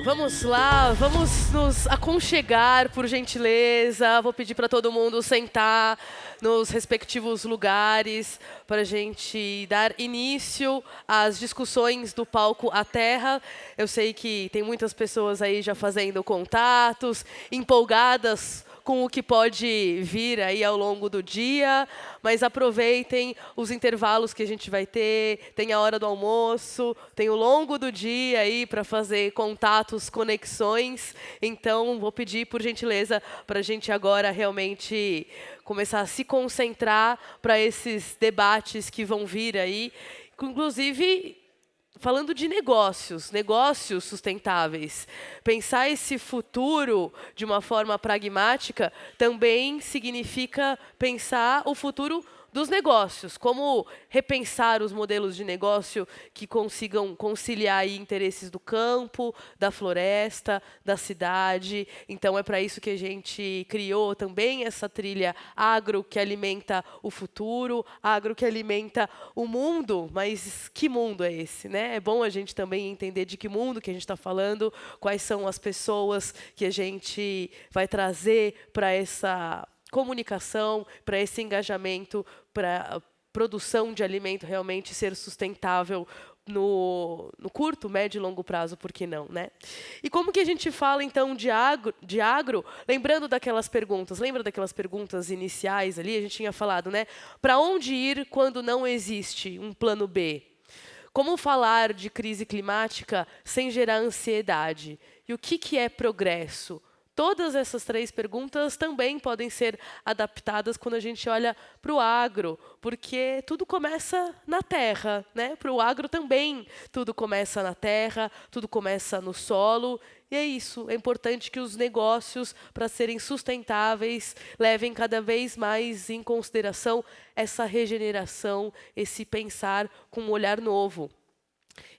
Vamos lá, vamos nos aconchegar, por gentileza. Vou pedir para todo mundo sentar nos respectivos lugares para a gente dar início às discussões do palco à terra. Eu sei que tem muitas pessoas aí já fazendo contatos, empolgadas com o que pode vir aí ao longo do dia, mas aproveitem os intervalos que a gente vai ter, tem a hora do almoço, tem o longo do dia aí para fazer contatos, conexões. Então, vou pedir, por gentileza, para a gente agora realmente começar a se concentrar para esses debates que vão vir aí, inclusive falando de negócios, negócios sustentáveis. Pensar esse futuro de uma forma pragmática também significa pensar o futuro dos negócios, como repensar os modelos de negócio que consigam conciliar aí interesses do campo, da floresta, da cidade. Então, é para isso que a gente criou também essa trilha agro que alimenta o futuro, agro que alimenta o mundo. Mas que mundo é esse, né? É bom a gente também entender de que mundo que a gente está falando, quais são as pessoas que a gente vai trazer para essa comunicação, para esse engajamento, para a produção de alimento realmente ser sustentável no curto, médio e longo prazo, por que não, né? E como que a gente fala, então, de agro, lembrando daquelas perguntas, lembra daquelas perguntas iniciais ali? A gente tinha falado, né? Para onde ir quando não existe um plano B? Como falar de crise climática sem gerar ansiedade? E o que é progresso? Todas essas três perguntas também podem ser adaptadas quando a gente olha para o agro, porque tudo começa na terra, né? Para o agro também tudo começa na terra, tudo começa no solo. E é isso, é importante que os negócios, para serem sustentáveis, levem cada vez mais em consideração essa regeneração, esse pensar com um olhar novo.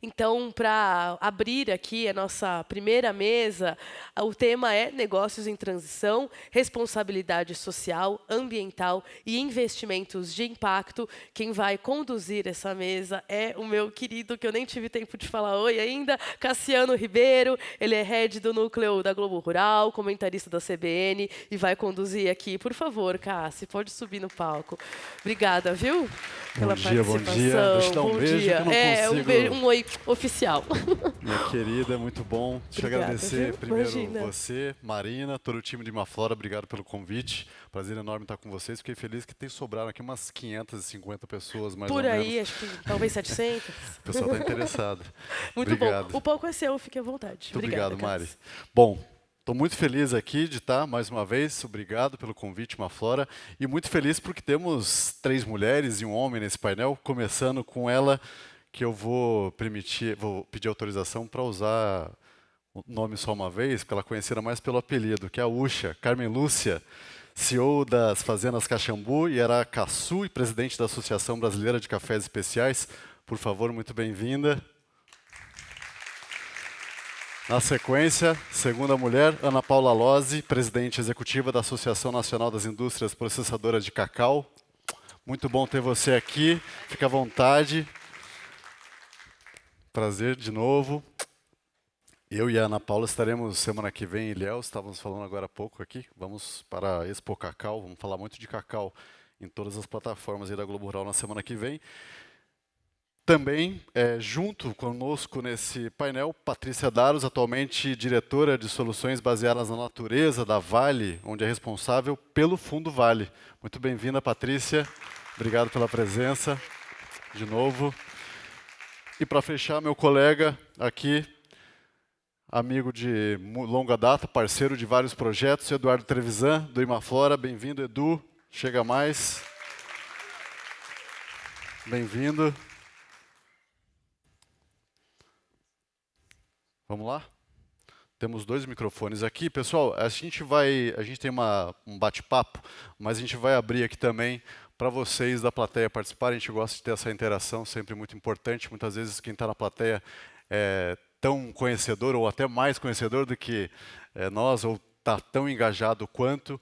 Então, para abrir aqui a nossa primeira mesa, o tema é negócios em transição, responsabilidade social, ambiental e investimentos de impacto. Quem vai conduzir essa mesa é o meu querido, que eu nem tive tempo de falar oi ainda, Cassiano Ribeiro. Ele é head do núcleo da Globo Rural, comentarista da CBN e vai conduzir aqui. Por favor, Cassi, pode subir no palco. Obrigada, viu? Pela participação. Bom dia. Deixa eu dar um beijo dia. que eu não consigo. Um oi oficial. Minha querida, muito bom. Deixa eu agradecer primeiro Imagina. você, Marina, todo o time de Imaflora, obrigado pelo convite. Prazer enorme estar com vocês. Fiquei feliz que sobraram aqui umas 550 pessoas, mais Por ou aí, menos. acho que talvez 700. O pessoal está interessado. Muito obrigado. bom. O palco é seu, fique à vontade. Muito obrigado, Mari. Cassi. Bom, estou muito feliz aqui de estar mais uma vez. Obrigado pelo convite, Imaflora. E muito feliz porque temos 3 mulheres e um homem nesse painel, começando com ela, que eu vou pedir autorização para usar o nome só uma vez, porque ela é conhecida mais pelo apelido, que é a Uxa, Carmen Lúcia, CEO das Fazendas Caxambu e Aracaçu e presidente da Associação Brasileira de Cafés Especiais. Por favor, muito bem-vinda. Na sequência, segunda mulher, Ana Paula Lozzi, presidente executiva da Associação Nacional das Indústrias Processadoras de Cacau. Muito bom ter você aqui, fica à vontade. Prazer de novo. Eu e a Ana Paula estaremos semana que vem em Ilhéus, estávamos falando agora há pouco aqui. Vamos para a Expo Cacau, vamos falar muito de cacau em todas as plataformas aí da Globo Rural na semana que vem. Também, junto conosco nesse painel, Patrícia Daros, atualmente diretora de soluções baseadas na natureza da Vale, onde é responsável pelo Fundo Vale. Muito bem-vinda, Patrícia. Obrigado pela presença, de novo. E para fechar, meu colega aqui, amigo de longa data, parceiro de vários projetos, Eduardo Trevisan, do Imaflora. Bem-vindo, Edu. Chega mais. Bem-vindo. Vamos lá? Temos 2 microfones aqui. Pessoal, a gente tem um bate-papo, mas a gente vai abrir aqui também para vocês da plateia participarem. A gente gosta de ter essa interação, sempre muito importante. Muitas vezes quem está na plateia é tão conhecedor ou até mais conhecedor do que nós, ou está tão engajado quanto.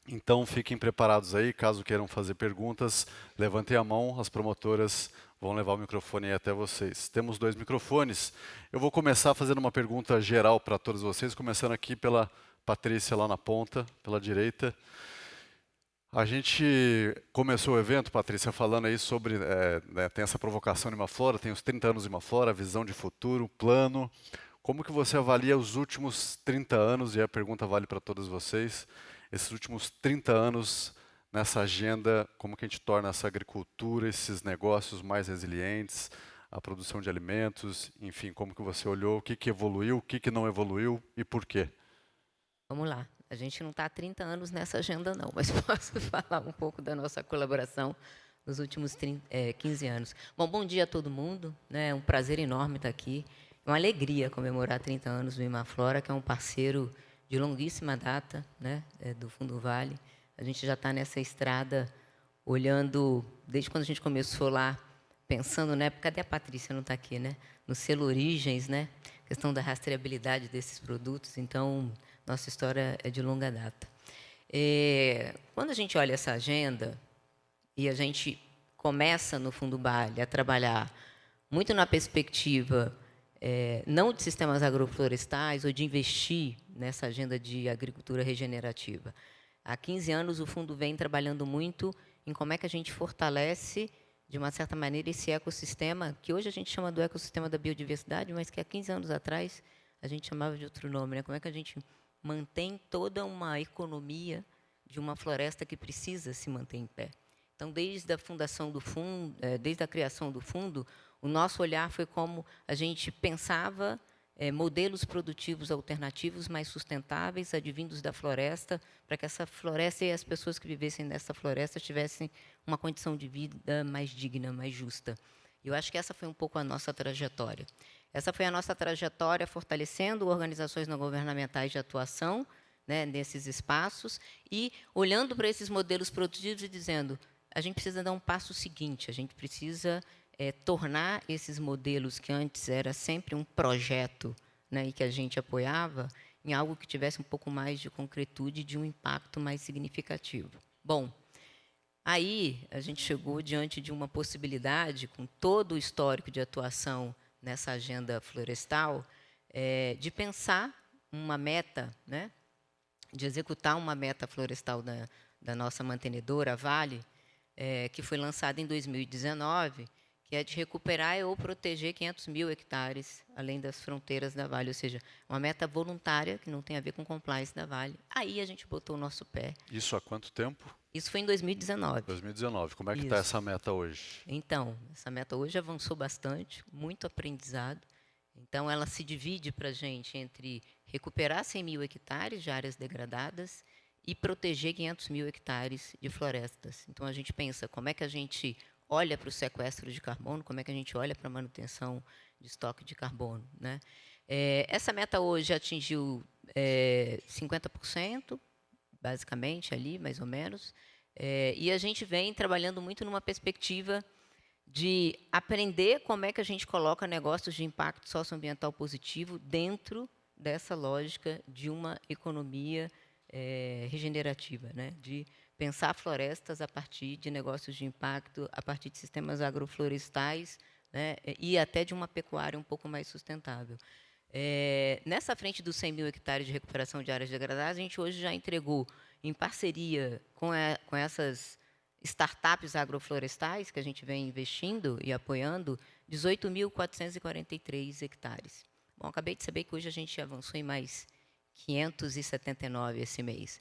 Então fiquem preparados aí, caso queiram fazer perguntas, levantem a mão, as promotoras vão levar o microfone aí até vocês. Temos 2 microfones. Eu vou começar fazendo uma pergunta geral para todos vocês, começando aqui pela Patrícia lá na ponta, pela direita. A gente começou o evento, Patrícia, falando aí sobre, tem essa provocação de Imaflora, tem os 30 anos de Imaflora, visão de futuro, plano. Como que você avalia os últimos 30 anos, e a pergunta vale para todos vocês, esses últimos 30 anos nessa agenda, como que a gente torna essa agricultura, esses negócios mais resilientes, a produção de alimentos, enfim, como que você olhou, o que que evoluiu, o que que não evoluiu e por quê? Vamos lá. A gente não está há 30 anos nessa agenda, não, mas posso falar um pouco da nossa colaboração nos últimos 15 anos. Bom dia a todo mundo. Né? É um prazer enorme estar aqui. É uma alegria comemorar 30 anos do Imaflora, que é um parceiro de longuíssima data, né? Do Fundo Vale. A gente já está nessa estrada, olhando, desde quando a gente começou lá, pensando, né? Cadê a Patrícia? Não está aqui, né? No selo Origens, né? Questão da rastreabilidade desses produtos. Então, nossa história é de longa data. Quando a gente olha essa agenda e a gente começa no Fundo Vale a trabalhar muito na perspectiva não de sistemas agroflorestais ou de investir nessa agenda de agricultura regenerativa. Há 15 anos o Fundo vem trabalhando muito em como é que a gente fortalece, de uma certa maneira, esse ecossistema, que hoje a gente chama do ecossistema da biodiversidade, mas que há 15 anos atrás a gente chamava de outro nome. Né? Como é que a gente mantém toda uma economia de uma floresta que precisa se manter em pé. Então, desde a fundação do fundo, desde a criação do fundo, o nosso olhar foi como a gente pensava modelos produtivos alternativos mais sustentáveis, advindos da floresta, para que essa floresta e as pessoas que vivessem nessa floresta tivessem uma condição de vida mais digna, mais justa. E eu acho que essa foi um pouco a nossa trajetória. Essa foi a nossa trajetória fortalecendo organizações não governamentais de atuação, né, nesses espaços e olhando para esses modelos produtivos e dizendo a gente precisa dar um passo seguinte, a gente precisa tornar esses modelos que antes era sempre um projeto, né, e que a gente apoiava, em algo que tivesse um pouco mais de concretude e de um impacto mais significativo. Bom, aí a gente chegou diante de uma possibilidade, com todo o histórico de atuação nessa agenda florestal, de pensar uma meta, né, de executar uma meta florestal da nossa mantenedora, a Vale, que foi lançada em 2019, que é de recuperar ou proteger 500 mil hectares, além das fronteiras da Vale, ou seja, uma meta voluntária, que não tem a ver com compliance da Vale. Aí a gente botou o nosso pé. Isso há quanto tempo? Isso foi em 2019. 2019. Como é que está essa meta hoje? Então, essa meta hoje avançou bastante, muito aprendizado. Então, ela se divide para a gente entre recuperar 100 mil hectares de áreas degradadas e proteger 500 mil hectares de florestas. Então, a gente pensa como é que a gente olha para o sequestro de carbono, como é que a gente olha para a manutenção de estoque de carbono. Né? Essa meta hoje atingiu 50%, basicamente, ali, mais ou menos, e a gente vem trabalhando muito numa perspectiva de aprender como é que a gente coloca negócios de impacto socioambiental positivo dentro dessa lógica de uma economia regenerativa, né? De pensar florestas a partir de negócios de impacto, a partir de sistemas agroflorestais, né? E até de uma pecuária um pouco mais sustentável. Nessa frente dos 100 mil hectares de recuperação de áreas degradadas, a gente hoje já entregou, em parceria com essas startups agroflorestais que a gente vem investindo e apoiando, 18.443 hectares. Bom, acabei de saber que hoje a gente avançou em mais 579 esse mês.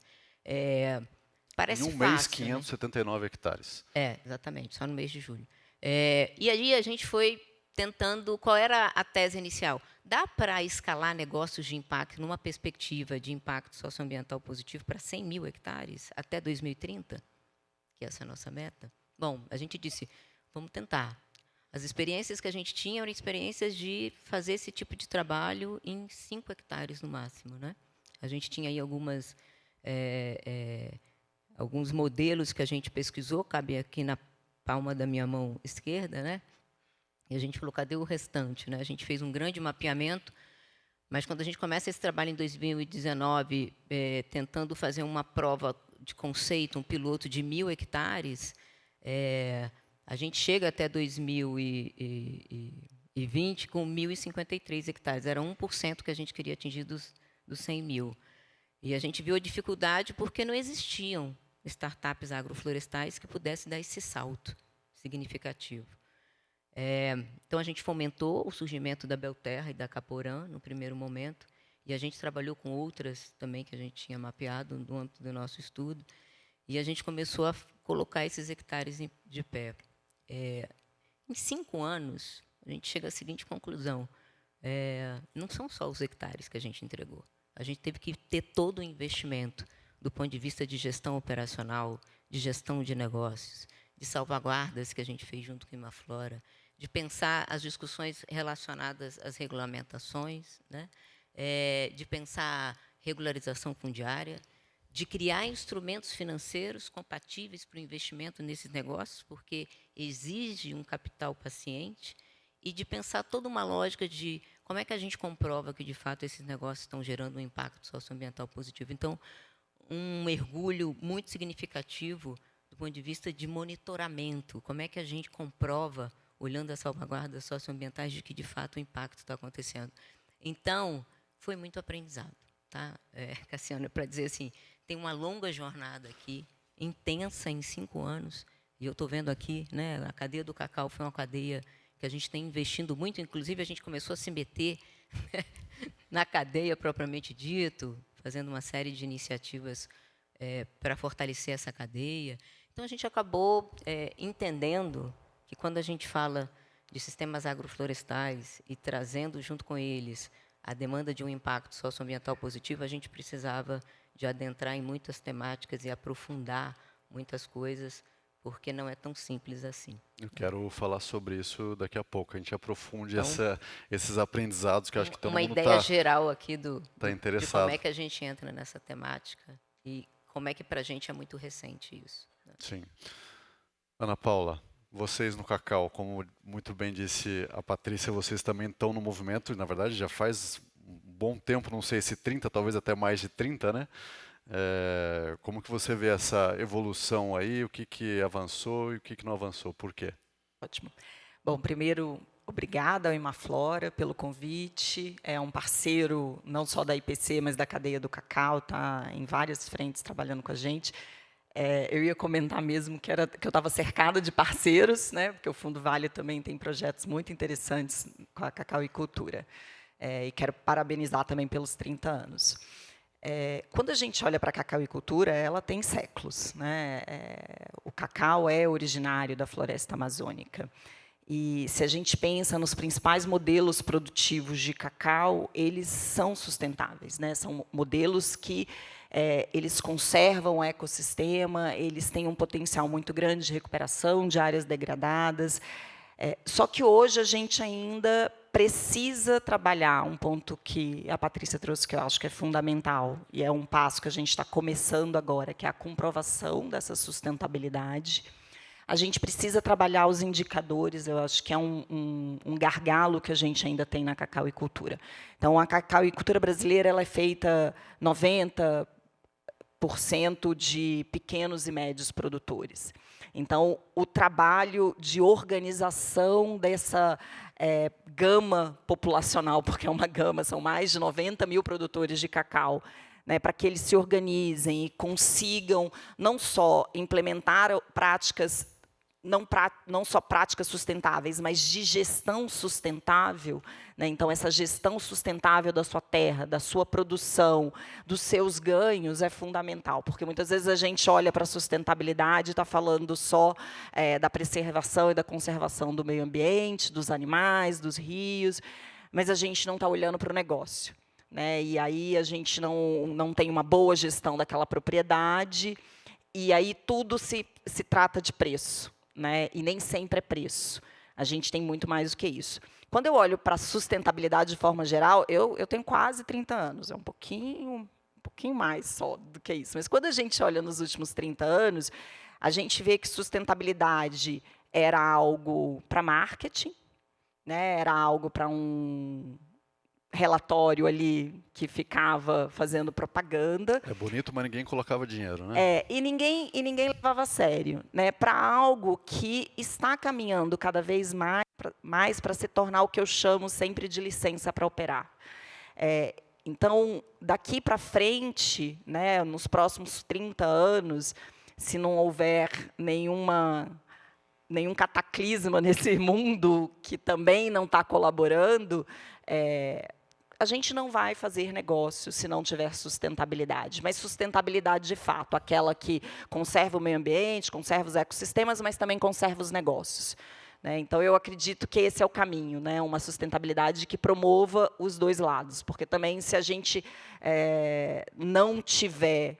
Parece em um fácil, mês, 579 né? Hectares. Exatamente, só no mês de julho. E aí a gente foi tentando, qual era a tese inicial? Dá para escalar negócios de impacto numa perspectiva de impacto socioambiental positivo para 100 mil hectares até 2030? Que essa é a nossa meta? Bom, a gente disse, vamos tentar. As experiências que a gente tinha eram experiências de fazer esse tipo de trabalho em 5 hectares no máximo. Né? A gente tinha aí alguns modelos que a gente pesquisou, cabe aqui na palma da minha mão esquerda, né? E a gente falou, cadê o restante? Né? A gente fez um grande mapeamento, mas quando a gente começa esse trabalho em 2019, tentando fazer uma prova de conceito, um piloto de 1.000 hectares, a gente chega até 2020 com 1.053 hectares. Era 1% que a gente queria atingir dos 100 mil. E a gente viu a dificuldade porque não existiam startups agroflorestais que pudessem dar esse salto significativo. Então, a gente fomentou o surgimento da Belterra e da Caporã, no primeiro momento, e a gente trabalhou com outras também que a gente tinha mapeado no âmbito do nosso estudo, e a gente começou a colocar esses hectares de pé. Em 5 anos, a gente chega à seguinte conclusão: não são só os hectares que a gente entregou. A gente teve que ter todo o investimento do ponto de vista de gestão operacional, de gestão de negócios, de salvaguardas que a gente fez junto com a Imaflora, de pensar as discussões relacionadas às regulamentações, né? De pensar regularização fundiária, de criar instrumentos financeiros compatíveis para o investimento nesses negócios, porque exige um capital paciente, e de pensar toda uma lógica de como é que a gente comprova que, de fato, esses negócios estão gerando um impacto socioambiental positivo. Então, um mergulho muito significativo do ponto de vista de monitoramento. Como é que a gente comprova, olhando as salvaguardas socioambientais, de que, de fato, o impacto está acontecendo. Então, foi muito aprendizado. Tá? Cassiano, para dizer assim, tem uma longa jornada aqui, intensa em 5 anos, e eu estou vendo aqui, né, a cadeia do cacau foi uma cadeia que a gente tem investindo muito, inclusive a gente começou a se meter na cadeia propriamente dito, fazendo uma série de iniciativas para fortalecer essa cadeia. Então, a gente acabou entendendo que, quando a gente fala de sistemas agroflorestais e trazendo junto com eles a demanda de um impacto socioambiental positivo, a gente precisava de adentrar em muitas temáticas e aprofundar muitas coisas, porque não é tão simples assim. Eu quero falar sobre isso daqui a pouco. A gente aprofunde então, esses aprendizados que eu acho que todo mundo uma ideia geral aqui de interessado. como é que a gente entra nessa temática e como é que para a gente é muito recente isso. Né? Sim. Ana Paula, vocês no Cacau, como muito bem disse a Patrícia, vocês também estão no movimento, e, na verdade, já faz um bom tempo, não sei se 30, talvez até mais de 30, né? Como que você vê essa evolução aí? O que avançou e o que não avançou? Por quê? Ótimo. Bom, primeiro, obrigada ao Imaflora pelo convite. É um parceiro não só da IPC, mas da cadeia do cacau, está em várias frentes trabalhando com a gente. Eu ia comentar mesmo que eu estava cercada de parceiros, né? Porque o Fundo Vale também tem projetos muito interessantes com a cacauicultura. E quero parabenizar também pelos 30 anos. Quando a gente olha para a cacauicultura, ela tem séculos. Né? O cacau é originário da floresta amazônica. E, se a gente pensa nos principais modelos produtivos de cacau, eles são sustentáveis. Né? São modelos que eles conservam o ecossistema, eles têm um potencial muito grande de recuperação de áreas degradadas. Só que hoje a gente ainda precisa trabalhar um ponto que a Patrícia trouxe, que eu acho que é fundamental, e é um passo que a gente está começando agora, que é a comprovação dessa sustentabilidade. A gente precisa trabalhar os indicadores, eu acho que é um gargalo que a gente ainda tem na cacauicultura. Então, a cacauicultura brasileira ela é feita 90% de pequenos e médios produtores. Então, o trabalho de organização dessa gama populacional, porque é uma gama, são mais de 90 mil produtores de cacau, né, para que eles se organizem e consigam não só implementar práticas, não só práticas sustentáveis, mas de gestão sustentável. Né? Então, essa gestão sustentável da sua terra, da sua produção, dos seus ganhos, é fundamental. Porque, muitas vezes, a gente olha para a sustentabilidade e está falando só da preservação e da conservação do meio ambiente, dos animais, dos rios, mas a gente não está olhando para o negócio. Né? E aí a gente não tem uma boa gestão daquela propriedade, e aí tudo se trata de preço. Né? E nem sempre é preço. A gente tem muito mais do que isso. Quando eu olho para a sustentabilidade de forma geral, eu tenho quase 30 anos, é um pouquinho mais só do que isso. Mas quando a gente olha nos últimos 30 anos, a gente vê que sustentabilidade era algo para marketing, né? Era algo para relatório ali que ficava fazendo propaganda. É bonito, mas ninguém colocava dinheiro, né? E ninguém levava a sério, né, para algo que está caminhando cada vez mais para se tornar o que eu chamo sempre de licença para operar. Então, daqui para frente, né, nos próximos 30 anos, se não houver nenhum cataclisma nesse mundo que também não está colaborando, a gente não vai fazer negócio se não tiver sustentabilidade, mas sustentabilidade de fato, aquela que conserva o meio ambiente, conserva os ecossistemas, mas também conserva os negócios. Então, eu acredito que esse é o caminho, né? Uma sustentabilidade que promova os dois lados, porque também, se a gente não tiver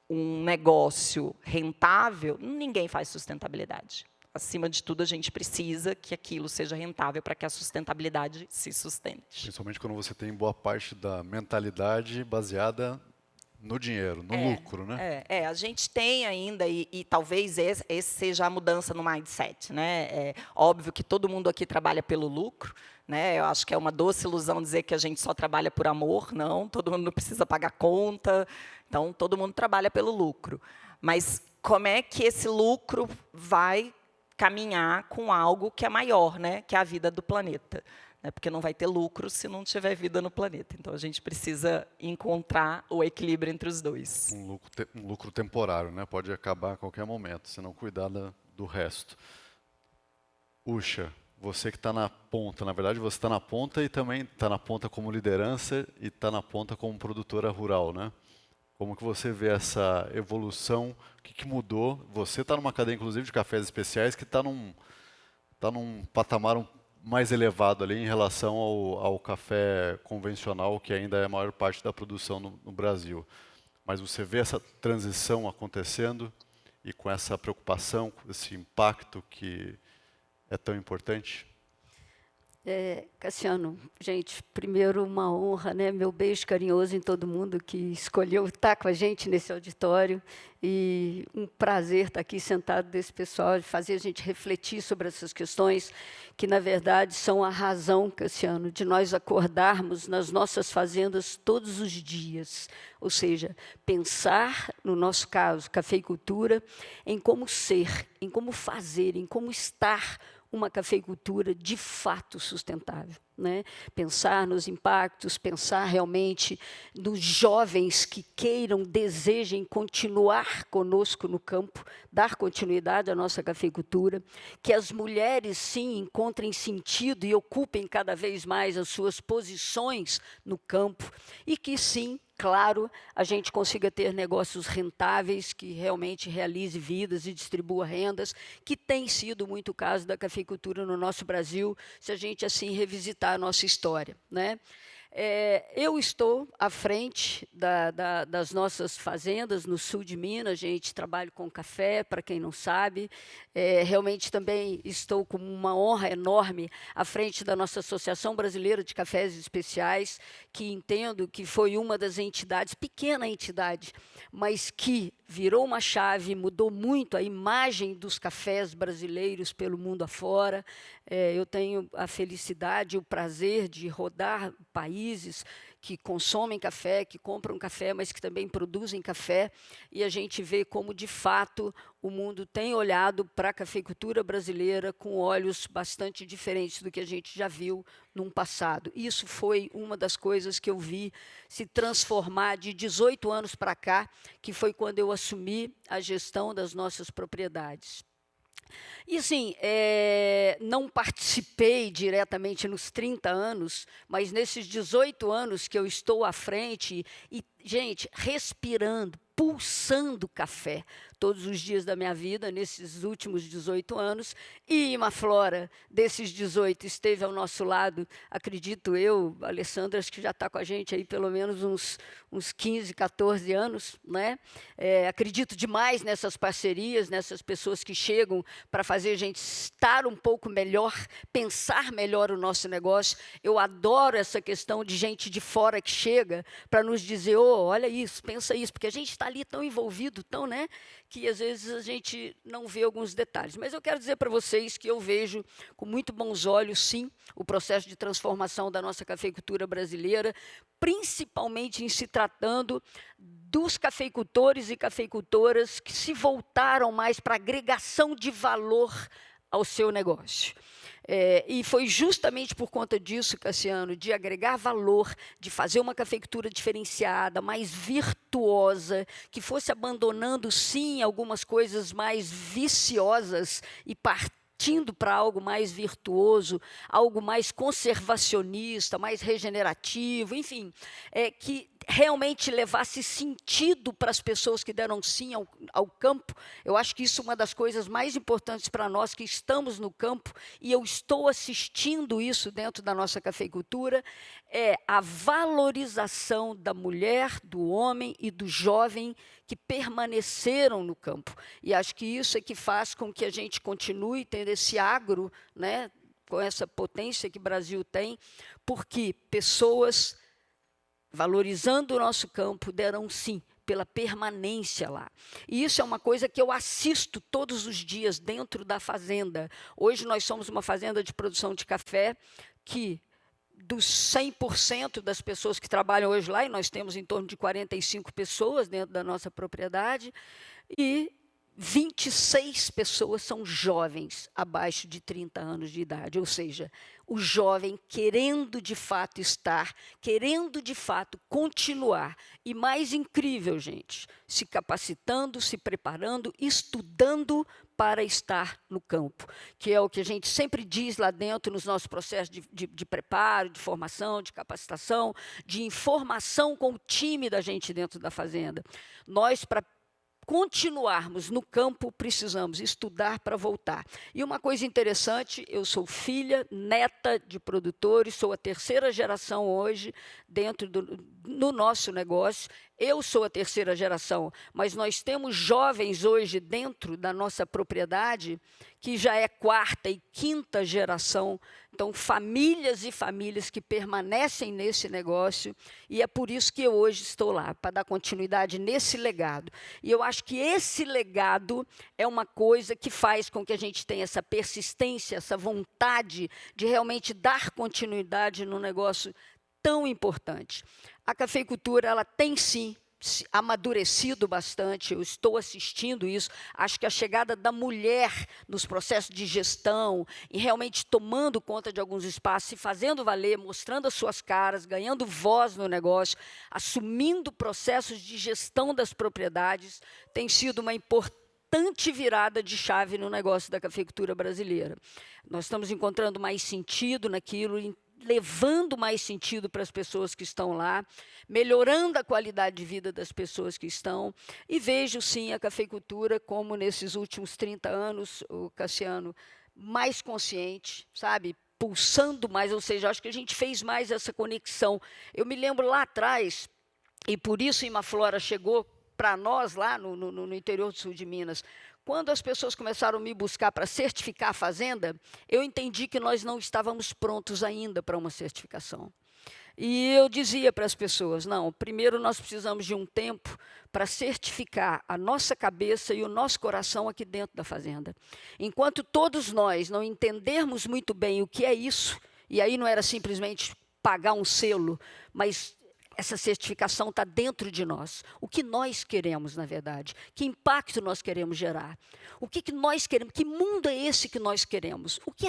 um negócio rentável, ninguém faz sustentabilidade. Acima de tudo, a gente precisa que aquilo seja rentável para que a sustentabilidade se sustente. Principalmente quando você tem boa parte da mentalidade baseada no dinheiro, no lucro, né? A gente tem ainda, e talvez esse seja a mudança no mindset, né? É óbvio que todo mundo aqui trabalha pelo lucro, né? Eu acho que é uma doce ilusão dizer que a gente só trabalha por amor, não. Todo mundo não precisa pagar conta, então todo mundo trabalha pelo lucro. Mas como é que esse lucro vai caminhar com algo que é maior, né? Que é a vida do planeta? Porque não vai ter lucro se não tiver vida no planeta. Então, a gente precisa encontrar o equilíbrio entre os dois. Um lucro temporário, né? Pode acabar a qualquer momento, se não cuidar do resto. Usha, você que está na ponta, na verdade, você está na ponta e também está na ponta como liderança e está na ponta como produtora rural, né? Como que você vê essa evolução? O que mudou? Você está numa cadeia, inclusive, de cafés especiais que está num patamar mais elevado ali em relação ao café convencional, que ainda é a maior parte da produção no Brasil. Mas você vê essa transição acontecendo e com essa preocupação, com esse impacto que é tão importante? Cassiano, gente, primeiro uma honra, né? Meu beijo carinhoso em todo mundo que escolheu estar com a gente nesse auditório e um prazer estar aqui sentado desse pessoal, de fazer a gente refletir sobre essas questões que, na verdade, são a razão, Cassiano, de nós acordarmos nas nossas fazendas todos os dias, ou seja, pensar, no nosso caso, cafeicultura, em como ser, em como fazer, em como estar uma cafeicultura de fato sustentável, né? Pensar nos impactos, pensar realmente nos jovens que queiram, desejem continuar conosco no campo, dar continuidade à nossa cafeicultura, que as mulheres, sim, encontrem sentido e ocupem cada vez mais as suas posições no campo e que, sim, claro, a gente consiga ter negócios rentáveis, que realmente realize vidas e distribua rendas, que tem sido muito o caso da cafeicultura no nosso Brasil, se a gente assim revisitar a nossa história, né? Eu estou à frente das nossas fazendas no sul de Minas, gente, trabalho com café, para quem não sabe. Realmente também estou com uma honra enorme à frente da nossa Associação Brasileira de Cafés Especiais, que entendo que foi uma das entidades, pequena entidade, mas que virou uma chave, mudou muito a imagem dos cafés brasileiros pelo mundo afora. Eu tenho a felicidade e o prazer de rodar países que consomem café, que compram café, mas que também produzem café, e a gente vê como, de fato, o mundo tem olhado para a cafeicultura brasileira com olhos bastante diferentes do que a gente já viu num passado. Isso foi uma das coisas que eu vi se transformar de 18 anos para cá, que foi quando eu assumi a gestão das nossas propriedades. E, assim, não participei diretamente nos 30 anos, mas nesses 18 anos que eu estou à frente e, gente, respirando, pulsando café todos os dias da minha vida, nesses últimos 18 anos, e Imaflora, desses 18, esteve ao nosso lado, acredito eu, a Alessandra, acho que já está com a gente aí pelo menos uns 15, 14 anos, né? Acredito demais nessas parcerias, nessas pessoas que chegam para fazer a gente estar um pouco melhor, pensar melhor o nosso negócio. Eu adoro essa questão de gente de fora que chega para nos dizer, falou, olha isso, pensa isso, porque a gente está ali tão envolvido, tão, né, que às vezes a gente não vê alguns detalhes. Mas eu quero dizer para vocês que eu vejo com muito bons olhos, sim, o processo de transformação da nossa cafeicultura brasileira, principalmente em se tratando dos cafeicultores e cafeicultoras que se voltaram mais para a agregação de valor ao seu negócio. E foi justamente por conta disso, Cassiano, de agregar valor, de fazer uma cafeicultura diferenciada, mais virtuosa, que fosse abandonando, sim, algumas coisas mais viciosas e partindo para algo mais virtuoso, algo mais conservacionista, mais regenerativo, enfim, que realmente levasse sentido para as pessoas que deram sim ao campo. Eu acho que isso é uma das coisas mais importantes para nós que estamos no campo, e eu estou assistindo isso dentro da nossa cafeicultura, é a valorização da mulher, do homem e do jovem que permaneceram no campo. E acho que isso é que faz com que a gente continue tendo esse agro, né, com essa potência que o Brasil tem, porque pessoas valorizando o nosso campo, deram sim pela permanência lá. E isso é uma coisa que eu assisto todos os dias dentro da fazenda. Hoje nós somos uma fazenda de produção de café que, dos 100% das pessoas que trabalham hoje lá, e nós temos em torno de 45 pessoas dentro da nossa propriedade, e 26 pessoas são jovens, abaixo de 30 anos de idade, ou seja, o jovem querendo de fato estar, querendo de fato continuar. E mais incrível, gente, se capacitando, se preparando, estudando para estar no campo, que é o que a gente sempre diz lá dentro nos nossos processos de preparo, de formação, de capacitação, de informação com o time da gente dentro da fazenda. Nós, para continuarmos no campo, precisamos estudar para voltar. E uma coisa interessante, eu sou filha, neta de produtores, sou a terceira geração hoje dentro no nosso negócio. Eu sou a terceira geração, mas nós temos jovens hoje dentro da nossa propriedade que já é quarta e quinta geração. Então, famílias e famílias que permanecem nesse negócio, e é por isso que eu hoje estou lá, para dar continuidade nesse legado. E eu acho que esse legado é uma coisa que faz com que a gente tenha essa persistência, essa vontade de realmente dar continuidade num negócio tão importante. A cafeicultura, ela tem sim amadurecido bastante, eu estou assistindo isso. Acho que a chegada da mulher nos processos de gestão, e realmente tomando conta de alguns espaços, se fazendo valer, mostrando as suas caras, ganhando voz no negócio, assumindo processos de gestão das propriedades, tem sido uma importante virada de chave no negócio da cafeicultura brasileira. Nós estamos encontrando mais sentido naquilo, levando mais sentido para as pessoas que estão lá, melhorando a qualidade de vida das pessoas que estão, e vejo, sim, a cafeicultura como, nesses últimos 30 anos, o Cassiano, mais consciente, sabe, pulsando mais, ou seja, acho que a gente fez mais essa conexão. Eu me lembro lá atrás, e por isso Imaflora chegou para nós lá no interior do sul de Minas. Quando as pessoas começaram a me buscar para certificar a fazenda, eu entendi que nós não estávamos prontos ainda para uma certificação. E eu dizia para as pessoas, não, primeiro nós precisamos de um tempo para certificar a nossa cabeça e o nosso coração aqui dentro da fazenda. Enquanto todos nós não entendermos muito bem o que é isso, e aí não era simplesmente pagar um selo, mas essa certificação está dentro de nós. O que nós queremos, na verdade? Que impacto nós queremos gerar? O que nós queremos? Que mundo é esse que nós queremos? O que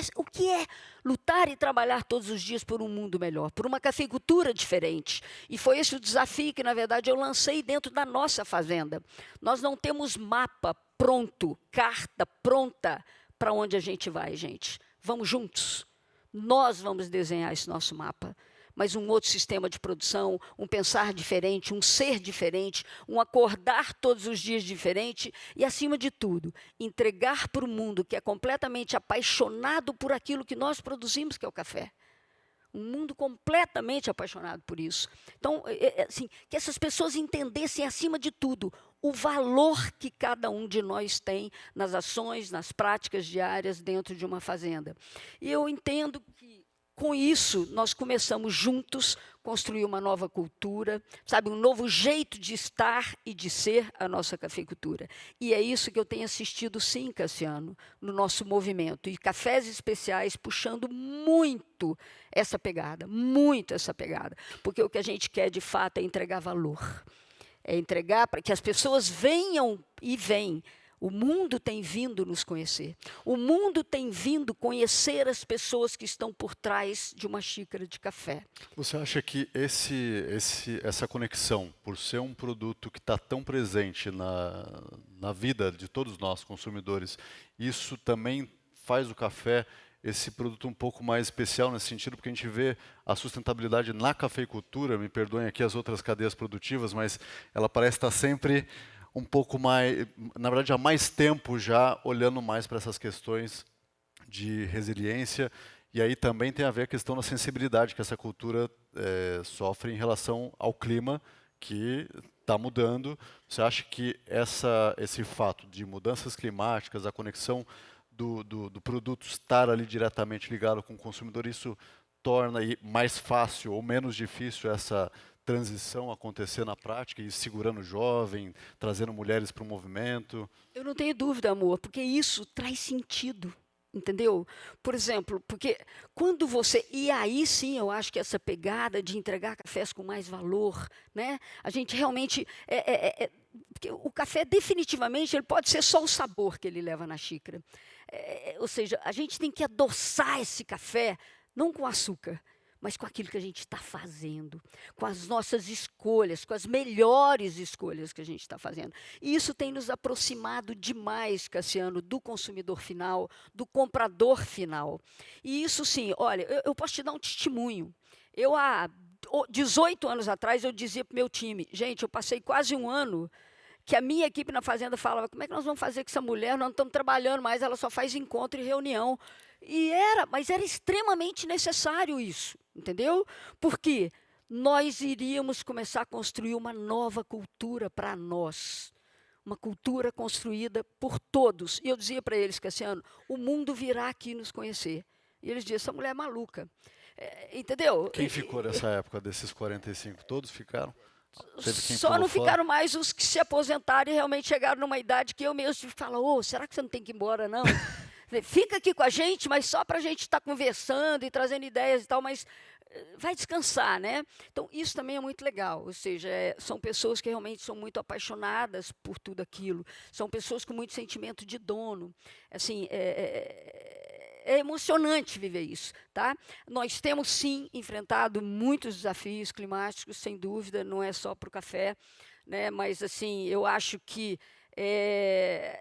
é lutar e trabalhar todos os dias por um mundo melhor, por uma cafeicultura diferente? E foi esse o desafio que, na verdade, eu lancei dentro da nossa fazenda. Nós não temos mapa pronto, carta pronta para onde a gente vai, gente. Vamos juntos. Nós vamos desenhar esse nosso mapa. Mas um outro sistema de produção, um pensar diferente, um ser diferente, um acordar todos os dias diferente e, acima de tudo, entregar para o mundo que é completamente apaixonado por aquilo que nós produzimos, que é o café. Um mundo completamente apaixonado por isso. Então, assim, que essas pessoas entendessem, acima de tudo, o valor que cada um de nós tem nas ações, nas práticas diárias dentro de uma fazenda. E eu entendo que, com isso, nós começamos juntos construir uma nova cultura, sabe, um novo jeito de estar e de ser a nossa cafeicultura. E é isso que eu tenho assistido, sim, Cassiano, no nosso movimento. E Cafés Especiais puxando muito essa pegada, porque o que a gente quer, de fato, é entregar valor. É entregar para que as pessoas venham e vêm. O mundo tem vindo nos conhecer. O mundo tem vindo conhecer as pessoas que estão por trás de uma xícara de café. Você acha que essa conexão, por ser um produto que está tão presente na vida de todos nós, consumidores, isso também faz o café esse produto um pouco mais especial nesse sentido, porque a gente vê a sustentabilidade na cafeicultura, me perdoem aqui as outras cadeias produtivas, mas ela parece estar sempre um pouco mais, na verdade, há mais tempo já olhando mais para essas questões de resiliência. E aí também tem a ver a questão da sensibilidade que essa cultura sofre em relação ao clima, que está mudando. Você acha que esse fato de mudanças climáticas, a conexão do produto estar ali diretamente ligado com o consumidor, isso torna mais fácil ou menos difícil essa transição acontecer na prática e segurando o jovem, trazendo mulheres para o movimento? Eu não tenho dúvida, amor, porque isso traz sentido, entendeu? Por exemplo, porque quando você... E aí sim, eu acho que essa pegada de entregar cafés com mais valor, né? A gente realmente... porque o café, definitivamente, ele pode ser só o sabor que ele leva na xícara. Ou seja, a gente tem que adoçar esse café, não com açúcar, mas com aquilo que a gente está fazendo, com as nossas escolhas, com as melhores escolhas que a gente está fazendo. E isso tem nos aproximado demais, Cassiano, do consumidor final, do comprador final. E isso sim, olha, eu posso te dar um testemunho. Eu, há 18 anos atrás, eu dizia para o meu time, gente, eu passei quase um ano que a minha equipe na fazenda falava, como é que nós vamos fazer com essa mulher? Nós não estamos trabalhando mais, ela só faz encontro e reunião. Mas era extremamente necessário isso, entendeu? Porque nós iríamos começar a construir uma nova cultura para nós. Uma cultura construída por todos. E eu dizia para eles, Cassiano, o mundo virá aqui nos conhecer. E eles diziam, essa mulher é maluca. Entendeu? Quem ficou nessa época desses 45? Todos ficaram? Só não ficaram mais os que se aposentaram e realmente chegaram numa idade que eu mesmo tive que falar, será que você não tem que ir embora, não? Fica aqui com a gente, mas só para a gente estar conversando e trazendo ideias e tal, mas vai descansar, né? Então, isso também é muito legal, ou seja, são pessoas que realmente são muito apaixonadas por tudo aquilo, são pessoas com muito sentimento de dono, assim, é emocionante viver isso, tá? Nós temos, sim, enfrentado muitos desafios climáticos, sem dúvida, não é só para o café, né? Mas, assim, eu acho que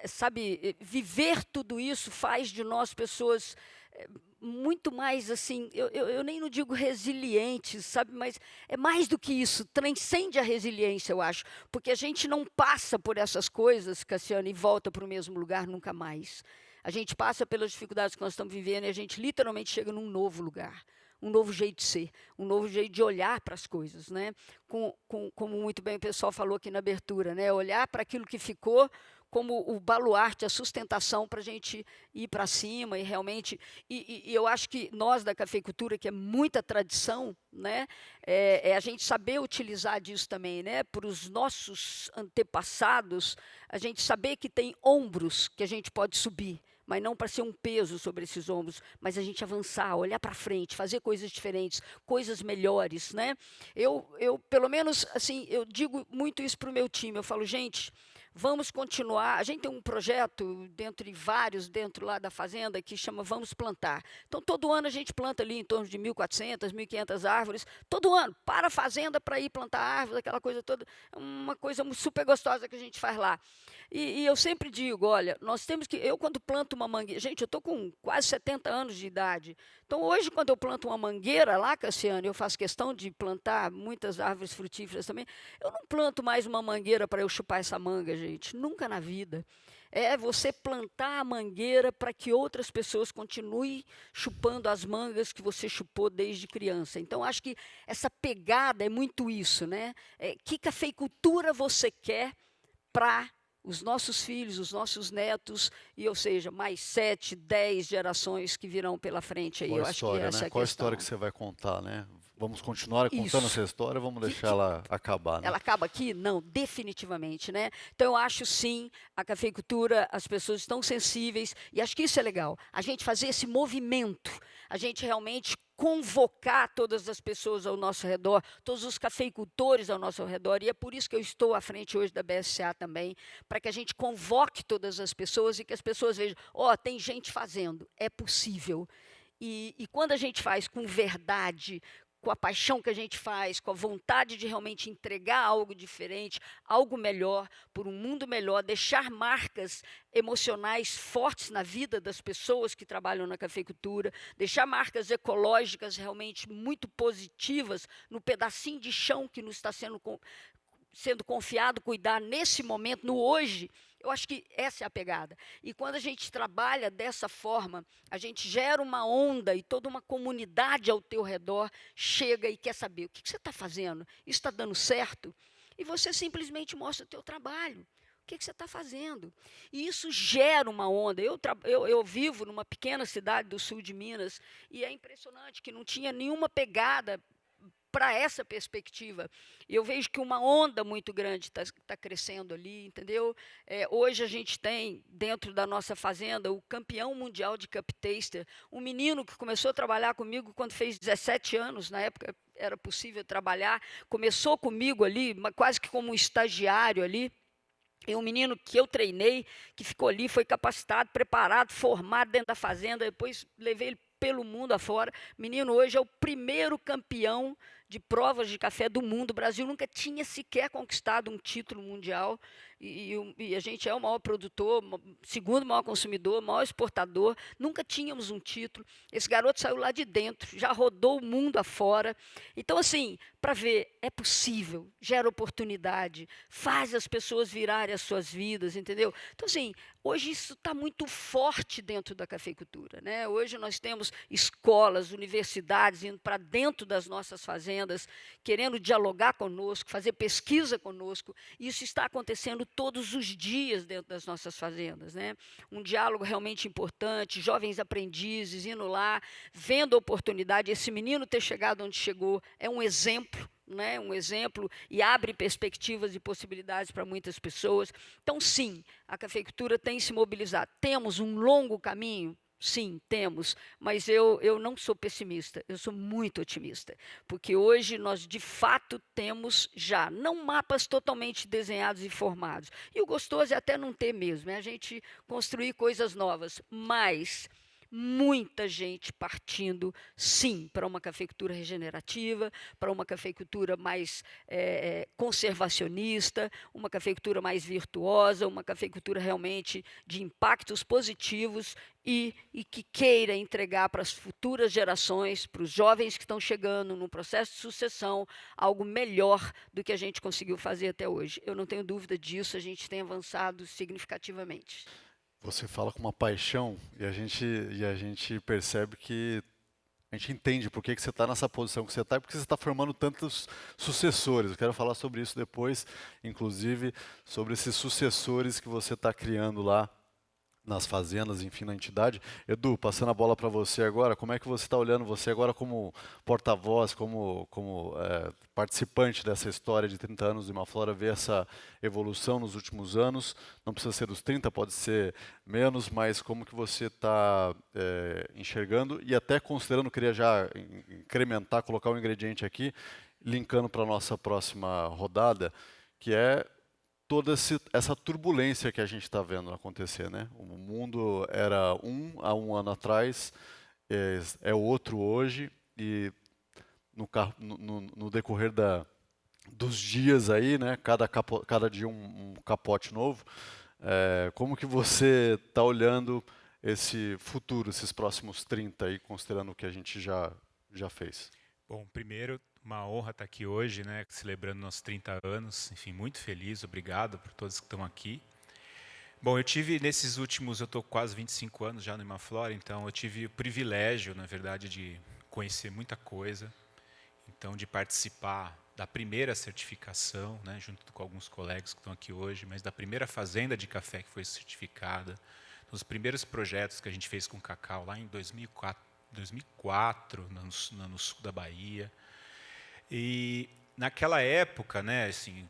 sabe, viver tudo isso faz de nós pessoas muito mais, assim, eu nem não digo resilientes, sabe, mas é mais do que isso, transcende a resiliência, eu acho, porque a gente não passa por essas coisas, Cassiano, e volta para o mesmo lugar nunca mais. A gente passa pelas dificuldades que nós estamos vivendo e a gente literalmente chega num novo lugar. Um novo jeito de ser, um novo jeito de olhar para as coisas, né? Como muito bem o pessoal falou aqui na abertura, né? Olhar para aquilo que ficou como o baluarte, a sustentação para a gente ir para cima e realmente... E eu acho que nós da cafeicultura, que é muita tradição, né? A gente saber utilizar disso também, né? Para os nossos antepassados, a gente saber que tem ombros que a gente pode subir, mas não para ser um peso sobre esses ombros, mas a gente avançar, olhar para frente, fazer coisas diferentes, coisas melhores, né? Eu pelo menos, assim, eu digo muito isso para o meu time, eu falo, gente, vamos continuar, a gente tem um projeto, dentre vários, dentro lá da fazenda, que chama Vamos Plantar. Então, todo ano a gente planta ali em torno de 1.400, 1.500 árvores, todo ano, para a fazenda para ir plantar árvores, aquela coisa toda, uma coisa super gostosa que a gente faz lá. E eu sempre digo, olha, nós temos que... Eu, quando planto uma mangueira... Gente, eu estou com quase 70 anos de idade. Então, hoje, quando eu planto uma mangueira lá, Cassiano, eu faço questão de plantar muitas árvores frutíferas também, eu não planto mais uma mangueira para eu chupar essa manga, gente. Nunca na vida. É você plantar a mangueira para que outras pessoas continuem chupando as mangas que você chupou desde criança. Então, acho que essa pegada é muito isso, né? Que cafeicultura você quer para os nossos filhos, os nossos netos, e, ou seja, mais 7, 10 gerações que virão pela frente aí. Qual Eu a acho que história, essa né? é a Qual a questão. história que você vai contar, né? Vamos continuar contando Isso. essa história, vamos Que- deixar que- ela acabar, né? Ela acaba aqui? Não, definitivamente, né? Então, eu acho sim, a cafeicultura, as pessoas estão sensíveis, e acho que isso é legal, a gente fazer esse movimento, a gente realmente convocar todas as pessoas ao nosso redor, todos os cafeicultores ao nosso redor, e é por isso que eu estou à frente hoje da BSA também, para que a gente convoque todas as pessoas e que as pessoas vejam, tem gente fazendo, é possível. E quando a gente faz com verdade, com a paixão que a gente faz, com a vontade de realmente entregar algo diferente, algo melhor, por um mundo melhor, deixar marcas emocionais fortes na vida das pessoas que trabalham na cafeicultura, deixar marcas ecológicas realmente muito positivas no pedacinho de chão que nos está sendo confiado cuidar nesse momento, no hoje. Eu acho que essa é a pegada. E quando a gente trabalha dessa forma, a gente gera uma onda e toda uma comunidade ao teu redor chega e quer saber o que você está fazendo, isso está dando certo? E você simplesmente mostra o teu trabalho. O que você está fazendo? E isso gera uma onda. Eu vivo numa pequena cidade do sul de Minas e é impressionante que não tinha nenhuma pegada para essa perspectiva. Eu vejo que uma onda muito grande está crescendo ali, entendeu? Hoje a gente tem, dentro da nossa fazenda, o campeão mundial de cup taster, um menino que começou a trabalhar comigo quando fez 17 anos, na época era possível trabalhar, começou comigo ali, quase que como um estagiário ali, e um menino que eu treinei, que ficou ali, foi capacitado, preparado, formado dentro da fazenda, depois levei ele pelo mundo afora. Menino hoje é o primeiro campeão de provas de café do mundo. O Brasil nunca tinha sequer conquistado um título mundial. E a gente é o maior produtor, segundo maior consumidor, maior exportador. Nunca tínhamos um título. Esse garoto saiu lá de dentro, já rodou o mundo afora. Então, assim, para ver, é possível, gera oportunidade, faz as pessoas virarem as suas vidas, entendeu? Então, assim, hoje isso está muito forte dentro da cafeicultura, né? Hoje nós temos escolas, universidades indo para dentro das nossas fazendas, querendo dialogar conosco, fazer pesquisa conosco. Isso está acontecendo todos os dias dentro das nossas fazendas, né? Um diálogo realmente importante, jovens aprendizes indo lá, vendo a oportunidade. Esse menino ter chegado onde chegou é um exemplo, né? Um exemplo e abre perspectivas e possibilidades para muitas pessoas. Então, sim, a cafeicultura tem se mobilizado. Temos um longo caminho? Sim, temos, mas eu não sou pessimista, eu sou muito otimista, porque hoje nós, de fato, temos já, não mapas totalmente desenhados e formados, e o gostoso é até não ter mesmo, é a gente construir coisas novas, mas muita gente partindo, sim, para uma cafeicultura regenerativa, para uma cafeicultura mais conservacionista, uma cafeicultura mais virtuosa, uma cafeicultura realmente de impactos positivos e que queira entregar para as futuras gerações, para os jovens que estão chegando no processo de sucessão, algo melhor do que a gente conseguiu fazer até hoje. Eu não tenho dúvida disso, a gente tem avançado significativamente. Você fala com uma paixão e a gente percebe que a gente entende por que você está nessa posição que você está e por que você está formando tantos sucessores. Eu quero falar sobre isso depois, inclusive sobre esses sucessores que você está criando lá nas fazendas, enfim, na entidade. Edu, passando a bola para você agora, como é que você está olhando você agora como porta-voz, como participante dessa história de 30 anos de Imaflora, ver essa evolução nos últimos anos? Não precisa ser dos 30, pode ser menos, mas como que você está enxergando e até considerando, queria já incrementar, colocar um ingrediente aqui, linkando para a nossa próxima rodada, que é toda essa turbulência que a gente está vendo acontecer, né? O mundo era há um ano atrás, é outro hoje, e no decorrer dos dias aí, né? Cada dia um capote novo. Como que você está olhando esse futuro, esses próximos 30 aí, considerando o que a gente já fez? Bom, primeiro, uma honra estar aqui hoje, né, celebrando nossos 30 anos. Enfim, muito feliz, obrigado por todos que estão aqui. Bom, eu tive nesses últimos, eu estou quase 25 anos já no Imaflora, então eu tive o privilégio, na verdade, de conhecer muita coisa, então de participar da primeira certificação, né, junto com alguns colegas que estão aqui hoje, mas da primeira fazenda de café que foi certificada, dos primeiros projetos que a gente fez com cacau lá em 2004 no sul da Bahia. E naquela época, né, assim,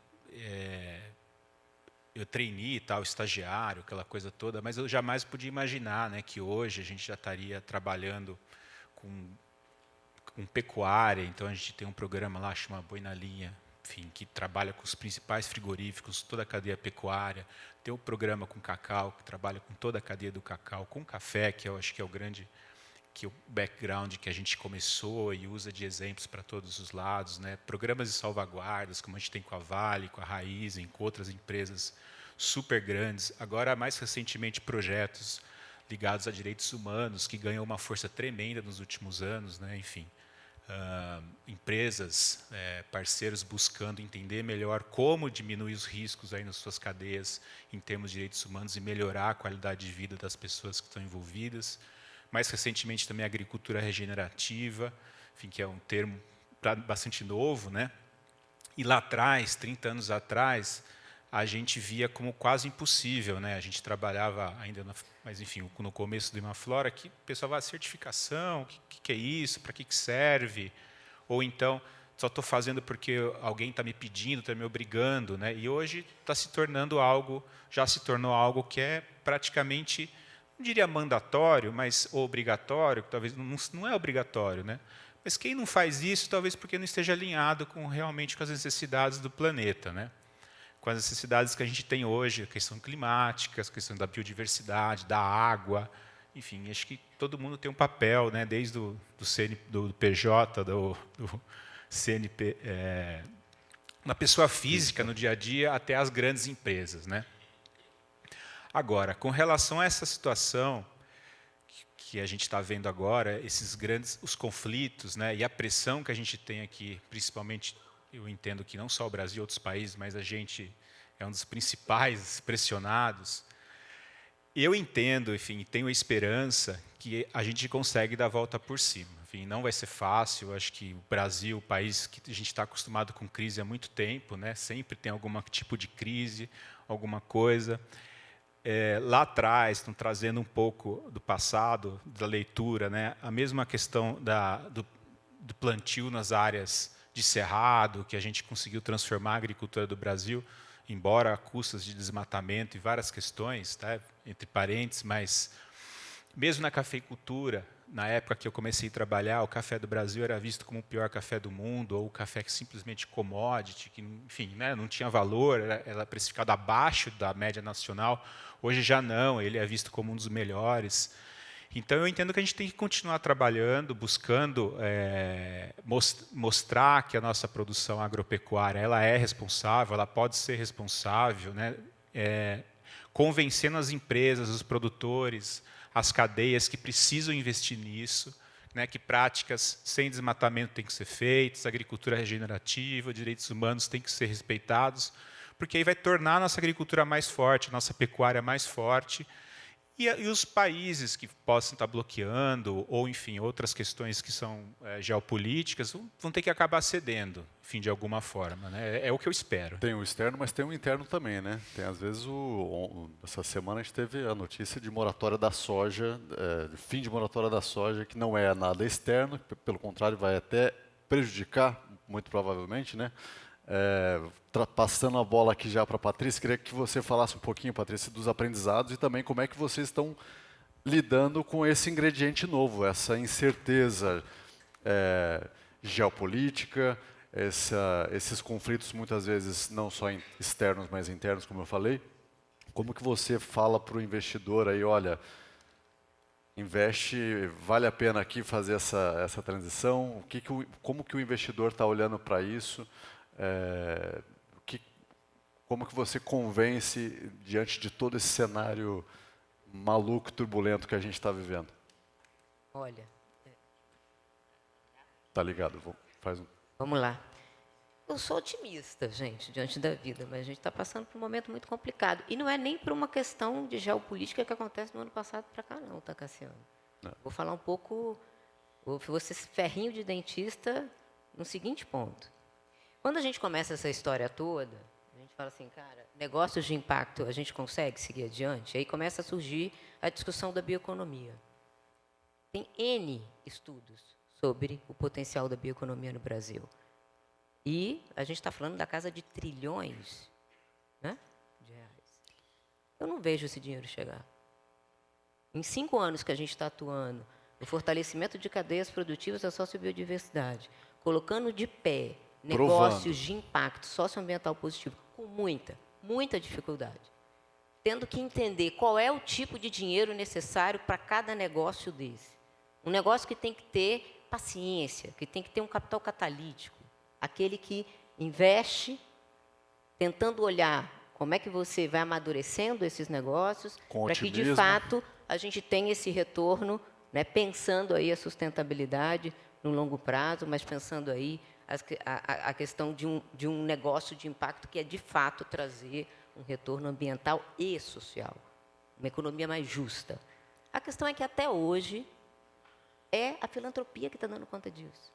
eu trainee, tal, estagiário, aquela coisa toda, mas eu jamais podia imaginar, né, que hoje a gente já estaria trabalhando com pecuária. Então a gente tem um programa lá, chama Boi na Linha, enfim, que trabalha com os principais frigoríficos, toda a cadeia pecuária. Tem um programa com cacau, que trabalha com toda a cadeia do cacau, com café, que eu acho que é o grande, que o background que a gente começou e usa de exemplos para todos os lados, né? Programas de salvaguardas, como a gente tem com a Vale, com a Raizen, com outras empresas super grandes. Agora, mais recentemente, projetos ligados a direitos humanos, que ganham uma força tremenda nos últimos anos, né? Enfim, empresas, parceiros buscando entender melhor como diminuir os riscos aí nas suas cadeias em termos de direitos humanos e melhorar a qualidade de vida das pessoas que estão envolvidas. Mais recentemente também a agricultura regenerativa, enfim, que é um termo bastante novo, né? E lá atrás, 30 anos atrás, a gente via como quase impossível, né? A gente trabalhava ainda, mas enfim, no começo do Imaflora, que o pessoal vai, certificação, o que é isso, para que serve? Ou então, só estou fazendo porque alguém está me pedindo, está me obrigando, né? E hoje está se tornando algo, já se tornou algo que é praticamente, não diria mandatório, mas obrigatório, que talvez não é obrigatório, né? Mas quem não faz isso, talvez porque não esteja alinhado realmente com as necessidades do planeta, né? Com as necessidades que a gente tem hoje, a questão climática, a questão da biodiversidade, da água, enfim, acho que todo mundo tem um papel, né? Desde do PJ, do CNP, uma pessoa física no dia a dia até as grandes empresas, né? Agora, com relação a essa situação que a gente está vendo agora, os conflitos, né, e a pressão que a gente tem aqui, principalmente, eu entendo que não só o Brasil, outros países, mas a gente é um dos principais pressionados. Eu entendo, enfim, tenho a esperança que a gente consegue dar a volta por cima. Enfim, não vai ser fácil. Eu acho que o Brasil, o país que a gente está acostumado com crise há muito tempo, né, sempre tem algum tipo de crise, alguma coisa. Lá atrás, estão trazendo um pouco do passado, da leitura, né? A mesma questão do plantio nas áreas de cerrado, que a gente conseguiu transformar a agricultura do Brasil, embora a custas de desmatamento e várias questões, tá? Entre parênteses, mas mesmo na cafeicultura, na época que eu comecei a trabalhar, o café do Brasil era visto como o pior café do mundo, ou o café que simplesmente commodity, que, enfim, né, não tinha valor, era precificado abaixo da média nacional. Hoje já não, ele é visto como um dos melhores. Então, eu entendo que a gente tem que continuar trabalhando, buscando mostrar que a nossa produção agropecuária ela é responsável, ela pode ser responsável, né, convencendo as empresas, os produtores, as cadeias que precisam investir nisso, né, que práticas sem desmatamento têm que ser feitas, agricultura regenerativa, direitos humanos têm que ser respeitados, porque aí vai tornar a nossa agricultura mais forte, a nossa pecuária mais forte, e os países que possam estar bloqueando, ou, enfim, outras questões que são geopolíticas, vão ter que acabar cedendo, enfim, de alguma forma, né? É o que eu espero. Tem o externo, mas tem o interno também, né? Tem, às vezes, essa semana a gente teve a notícia de moratória da soja, fim de moratória da soja, que não é nada externo, pelo contrário, vai até prejudicar, muito provavelmente, né? Passando a bola aqui já para a Patrícia, queria que você falasse um pouquinho, Patrícia, dos aprendizados e também como é que vocês estão lidando com esse ingrediente novo, essa incerteza geopolítica, esses conflitos muitas vezes não só externos, mas internos, como eu falei. Como que você fala para o investidor aí, olha, investe, vale a pena aqui fazer essa transição? Como que o investidor está olhando para isso? Como que você convence diante de todo esse cenário maluco, turbulento que a gente está vivendo? Olha, tá ligado? Vamos lá. Eu sou otimista, gente, diante da vida, mas a gente está passando por um momento muito complicado. E não é nem por uma questão de geopolítica que acontece no ano passado para cá, não, tá, Cassiano? Não. Vou falar um pouco, vou ser ferrinho de dentista no seguinte ponto. Quando a gente começa essa história toda, a gente fala assim, cara, negócios de impacto, a gente consegue seguir adiante? Aí começa a surgir a discussão da bioeconomia. Tem N estudos sobre o potencial da bioeconomia no Brasil. E a gente está falando da casa de trilhões, né, de reais. Eu não vejo esse dinheiro chegar. Em 5 anos que a gente está atuando no fortalecimento de cadeias produtivas da sociobiodiversidade, colocando de pé negócios de impacto socioambiental positivo, com muita dificuldade. Tendo que entender qual é o tipo de dinheiro necessário para cada negócio desse. Um negócio que tem que ter paciência, que tem que ter um capital catalítico. Aquele que investe tentando olhar como é que você vai amadurecendo esses negócios para que, de fato, a gente tenha esse retorno, né, pensando aí a sustentabilidade no longo prazo, mas pensando aí a questão de um negócio de impacto que é, de fato, trazer um retorno ambiental e social, uma economia mais justa. A questão é que, até hoje, é a filantropia que está dando conta disso.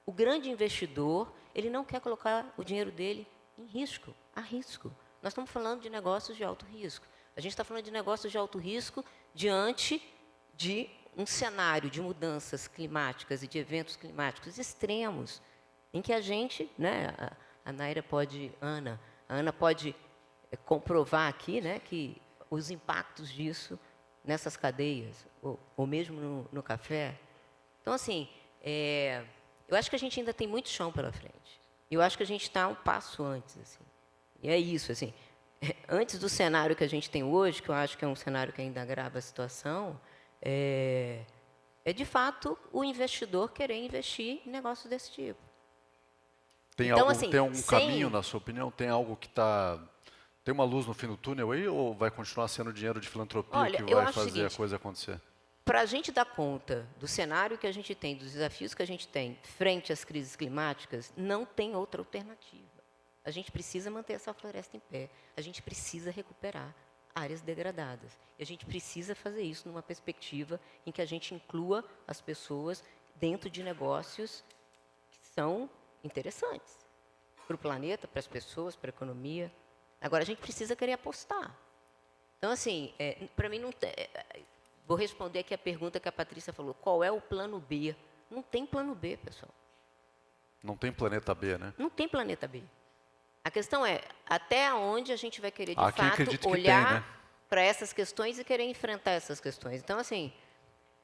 O grande investidor, ele não quer colocar o dinheiro dele em risco, a risco. Nós estamos falando de negócios de alto risco. A gente está falando de negócios de alto risco diante de um cenário de mudanças climáticas e de eventos climáticos extremos, em que a gente, né, a Ana pode comprovar aqui, né, que os impactos disso nessas cadeias, ou mesmo no café. Então, assim, eu acho que a gente ainda tem muito chão pela frente. Eu acho que a gente está um passo antes, assim. E é isso, assim. Antes do cenário que a gente tem hoje, que eu acho que é um cenário que ainda agrava a situação, é de fato o investidor querer investir em negócios desse tipo. Tem Então, algo, assim, tem um caminho, na sua opinião? Tem algo que está... Tem uma luz no fim do túnel aí, ou vai continuar sendo dinheiro de filantropia Olha, que eu vai acho o fazer seguinte, a coisa acontecer? para a gente dar conta do cenário que a gente tem, dos desafios que a gente tem frente às crises climáticas, não tem outra alternativa. A gente precisa manter essa floresta em pé. A gente precisa recuperar áreas degradadas. E a gente precisa fazer isso numa perspectiva em que a gente inclua as pessoas dentro de negócios que são interessantes para o planeta, para as pessoas, para a economia. Agora, a gente precisa querer apostar. Então, assim, para mim, não tem... Vou responder aqui a pergunta que a Patrícia falou. Qual é o plano B? Não tem plano B, pessoal. Não tem planeta B, né? Não tem planeta B. A questão é até onde a gente vai querer, de fato, tem, olhar né? para essas questões e querer enfrentar essas questões. Então, assim,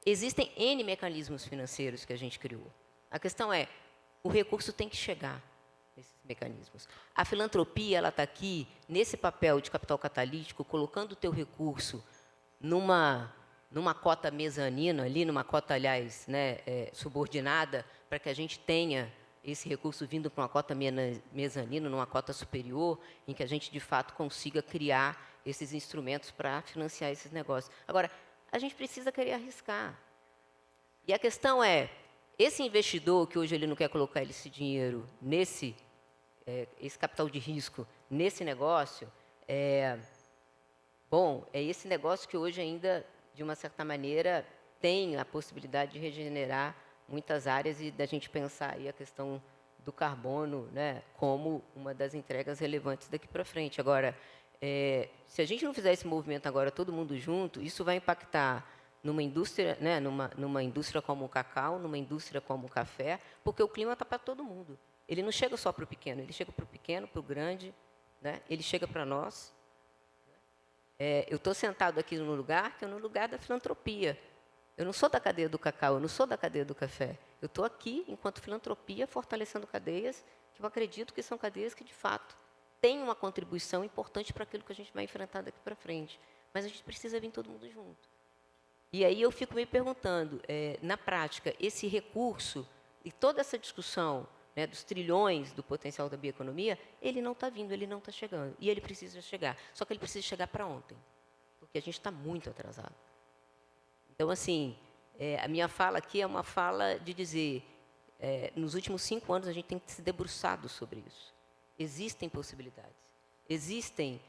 existem N mecanismos financeiros que a gente criou. A questão é, o recurso tem que chegar nesses mecanismos. A filantropia, ela está aqui, nesse papel de capital catalítico, colocando o teu recurso numa cota mezanina, ali, numa cota, aliás, né, subordinada, para que a gente tenha esse recurso vindo para uma cota mezanina, numa cota superior, em que a gente, de fato, consiga criar esses instrumentos para financiar esses negócios. Agora, a gente precisa querer arriscar. E a questão é, esse investidor, que hoje ele não quer colocar esse dinheiro esse capital de risco nesse negócio, é esse negócio que hoje ainda, de uma certa maneira, tem a possibilidade de regenerar muitas áreas e da gente pensar aí a questão do carbono, né, como uma das entregas relevantes daqui para frente. Agora, se a gente não fizer esse movimento agora, todo mundo junto, isso vai impactar numa indústria, né, numa indústria como o cacau, numa indústria como o café, porque o clima está para todo mundo. Ele não chega só para o pequeno, ele chega para o pequeno, para o grande, né, ele chega para nós. Eu estou sentado aqui no lugar que é no lugar da filantropia. Eu não sou da cadeia do cacau, eu não sou da cadeia do café. Eu estou aqui, enquanto filantropia, fortalecendo cadeias que eu acredito que são cadeias que, de fato, têm uma contribuição importante para aquilo que a gente vai enfrentar daqui para frente. Mas a gente precisa vir todo mundo junto. E aí eu fico me perguntando, na prática, esse recurso e toda essa discussão, né, dos trilhões do potencial da bioeconomia, ele não está vindo, ele não está chegando. E ele precisa chegar. Só que ele precisa chegar para ontem, porque a gente está muito atrasado. Então, assim, a minha fala aqui é uma fala de dizer, nos últimos 5 anos a gente tem se debruçado sobre isso. Existem possibilidades, existem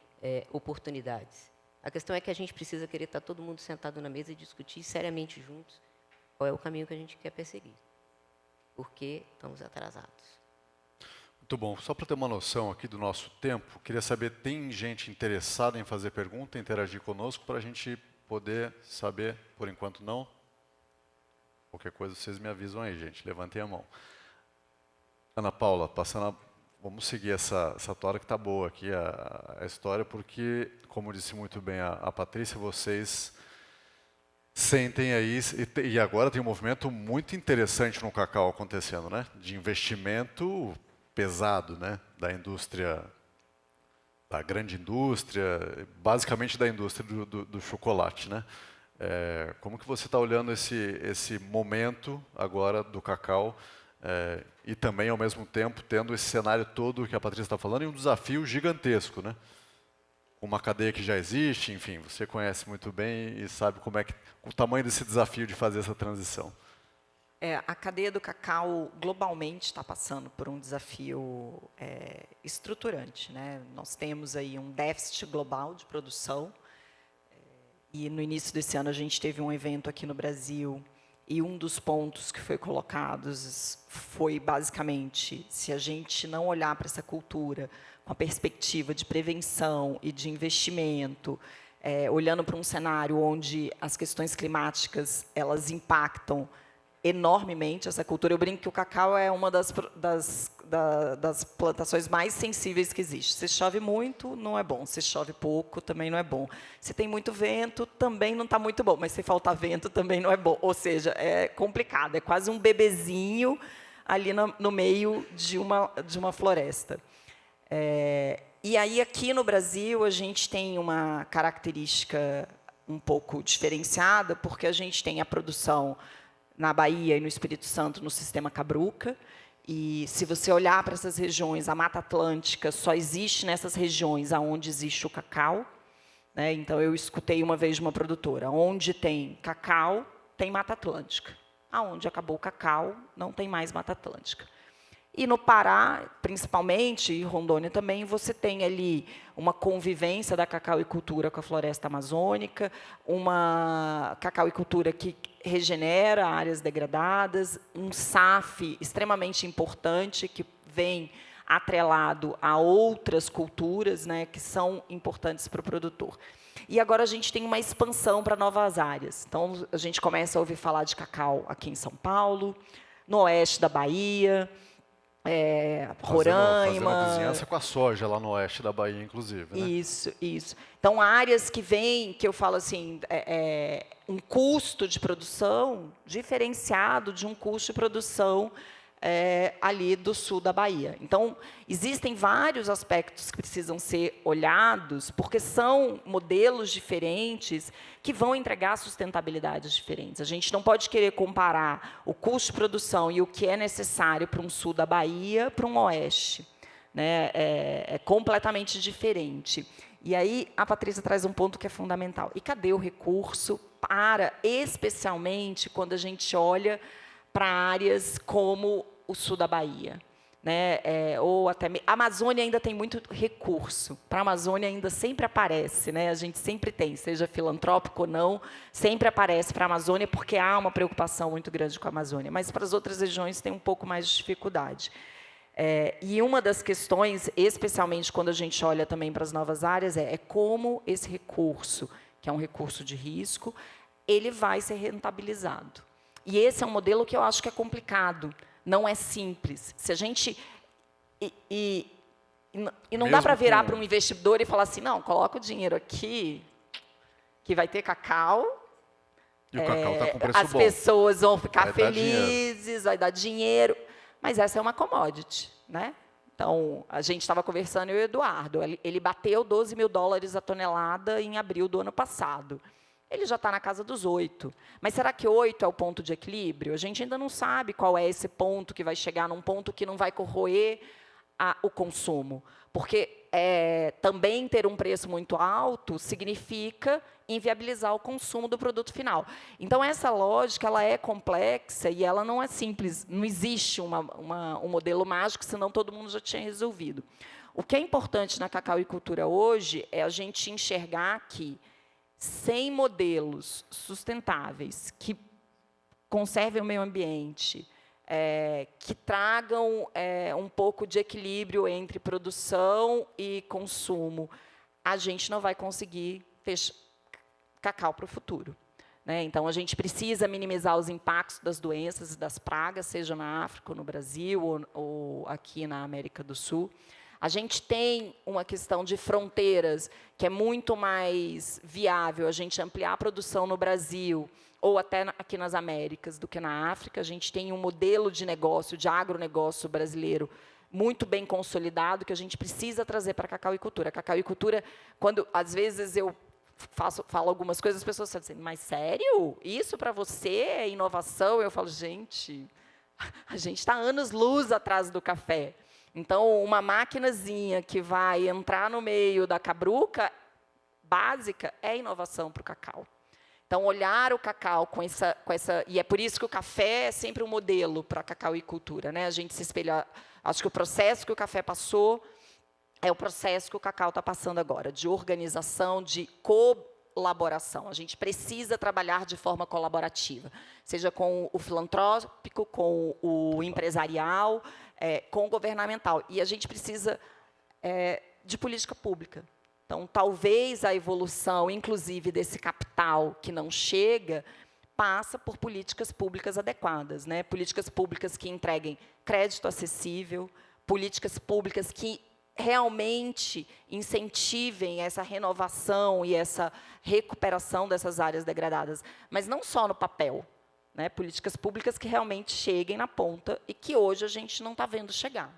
oportunidades. A questão é que a gente precisa querer estar todo mundo sentado na mesa e discutir seriamente juntos qual é o caminho que a gente quer perseguir, porque estamos atrasados. Muito bom. Só para ter uma noção aqui do nosso tempo, queria saber, tem gente interessada em fazer pergunta, interagir conosco, para a gente poder saber, por enquanto não? Qualquer coisa vocês me avisam aí, gente, levantem a mão. Ana Paula, vamos seguir essa tora que está boa aqui, a história, porque, como disse muito bem a Patrícia, vocês sentem aí, e agora tem um movimento muito interessante no cacau acontecendo, né? De investimento pesado, né? Da indústria, da grande indústria, basicamente da indústria do chocolate, né? Como que você está olhando esse momento agora do cacau e também, ao mesmo tempo, tendo esse cenário todo que a Patrícia está falando e um desafio gigantesco, né? Uma cadeia que já existe, enfim, você conhece muito bem e sabe o tamanho desse desafio de fazer essa transição. A cadeia do cacau, globalmente, está passando por um desafio estruturante, né? Nós temos aí um déficit global de produção, e no início desse ano a gente teve um evento aqui no Brasil, e um dos pontos que foi colocados foi, basicamente, se a gente não olhar para essa cultura com a perspectiva de prevenção e de investimento, olhando para um cenário onde as questões climáticas elas impactam enormemente essa cultura. Eu brinco que o cacau é uma das plantações mais sensíveis que existe. Se chove muito, não é bom. Se chove pouco, também não é bom. Se tem muito vento, também não está muito bom. Mas se faltar vento, também não é bom. Ou seja, é complicado. É quase um bebezinho ali no meio de uma floresta. E aí, aqui no Brasil, a gente tem uma característica um pouco diferenciada, porque a gente tem a produção na Bahia e no Espírito Santo, no sistema Cabruca. E, se você olhar para essas regiões, a Mata Atlântica só existe nessas regiões onde existe o cacau, né? Então, eu escutei uma vez de uma produtora, onde tem cacau, tem Mata Atlântica. Aonde acabou o cacau, não tem mais Mata Atlântica. E no Pará, principalmente, e Rondônia também, você tem ali uma convivência da cacauicultura com a floresta amazônica, uma cacauicultura que regenera áreas degradadas, um SAF extremamente importante, que vem atrelado a outras culturas, né, que são importantes para o produtor. E agora a gente tem uma expansão para novas áreas. Então, a gente começa a ouvir falar de cacau aqui em São Paulo, no oeste da Bahia, Roraima. Fazendo vizinhança com a soja lá no oeste da Bahia, inclusive, né? Isso. Então, áreas que eu falo assim, um custo de produção diferenciado de um custo de produção ali do sul da Bahia. Então, existem vários aspectos que precisam ser olhados, porque são modelos diferentes que vão entregar sustentabilidades diferentes. A gente não pode querer comparar o custo de produção e o que é necessário para um sul da Bahia para um oeste, né? É completamente diferente. E aí, a Patrícia traz um ponto que é fundamental. E cadê o recurso especialmente, quando a gente olha para áreas como o sul da Bahia, né? Ou até a Amazônia ainda tem muito recurso. Para a Amazônia ainda sempre aparece, né? A gente sempre tem, seja filantrópico ou não, sempre aparece para a Amazônia, porque há uma preocupação muito grande com a Amazônia. Mas para as outras regiões tem um pouco mais de dificuldade. E uma das questões, especialmente quando a gente olha também para as novas áreas, é como esse recurso, que é um recurso de risco, ele vai ser rentabilizado. E esse é um modelo que eu acho que é complicado, não é simples. Se a gente não dá para virar para um investidor e falar assim, não, coloca o dinheiro aqui, que vai ter cacau. E o cacau está com preço bom. As pessoas vão ficar felizes, vai dar dinheiro. Mas essa é uma commodity, né? Então, a gente estava conversando, eu e o Eduardo, ele bateu $12 mil a tonelada em abril do ano passado. Ele já está na casa dos 8. Mas será que 8 é o ponto de equilíbrio? A gente ainda não sabe qual é esse ponto que vai chegar num ponto que não vai corroer o consumo. Porque também ter um preço muito alto significa inviabilizar o consumo do produto final. Então, essa lógica ela é complexa e ela não é simples. Não existe um modelo mágico, senão todo mundo já tinha resolvido. O que é importante na cacauicultura hoje é a gente enxergar que, sem modelos sustentáveis que conservem o meio ambiente, que tragam um pouco de equilíbrio entre produção e consumo, a gente não vai conseguir ter cacau para o futuro. Né? Então, a gente precisa minimizar os impactos das doenças e das pragas, seja na África, ou no Brasil, ou aqui na América do Sul. A gente tem uma questão de fronteiras que é muito mais viável a gente ampliar a produção no Brasil, ou até aqui nas Américas, do que na África. A gente tem um modelo de negócio, de agronegócio brasileiro, muito bem consolidado, que a gente precisa trazer para a cacauicultura. A cacauicultura, quando, às vezes, eu falo algumas coisas, as pessoas falam assim, mas sério? Isso para você é inovação? Eu falo, gente, a gente está anos-luz atrás do café. Então, uma maquinazinha que vai entrar no meio da cabruca básica é inovação para o cacau. Então, olhar o cacau com essa... E é por isso que o café é sempre um modelo para a cacauicultura. Né? A gente se espelha... Acho que o processo que o café passou é o processo que o cacau está passando agora, de organização, de colaboração. A gente precisa trabalhar de forma colaborativa, seja com o filantrópico, com o empresarial, com o governamental. E a gente precisa de política pública. Então, talvez a evolução, inclusive, desse capital que não chega, passa por políticas públicas adequadas, né? Políticas públicas que entreguem crédito acessível, políticas públicas que realmente incentivem essa renovação e essa recuperação dessas áreas degradadas, mas não só no papel, né? Políticas públicas que realmente cheguem na ponta e que hoje a gente não está vendo chegar.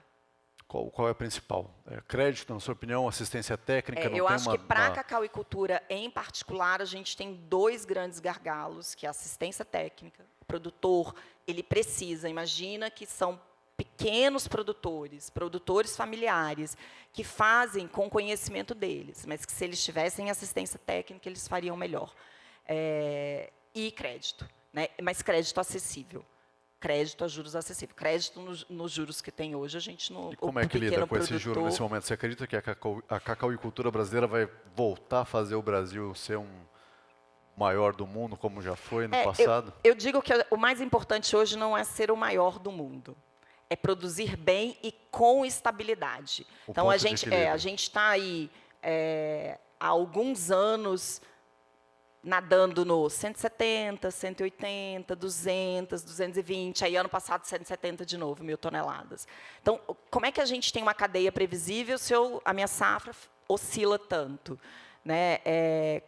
Qual é a principal? Crédito, na sua opinião, assistência técnica? Eu acho que para a cacauicultura, em particular, a gente tem 2 grandes gargalos, que é a assistência técnica. O produtor, ele precisa, imagina que são pequenos produtores familiares, que fazem com o conhecimento deles, mas que, se eles tivessem assistência técnica, eles fariam melhor. E crédito, né? Mas crédito acessível. Crédito a juros acessíveis. Crédito nos juros que tem hoje, a gente não... E como é que lida com esse juro nesse momento? Você acredita que a cacauicultura brasileira vai voltar a fazer o Brasil ser um maior do mundo, como já foi no passado? Eu digo que o mais importante hoje não é ser o maior do mundo. É produzir bem e com estabilidade. Então, a gente está aí há alguns anos nadando no 170, 180, 200, 220, aí ano passado 170 de novo, 1.000 toneladas. Então, como é que a gente tem uma cadeia previsível se a minha safra oscila tanto? Né?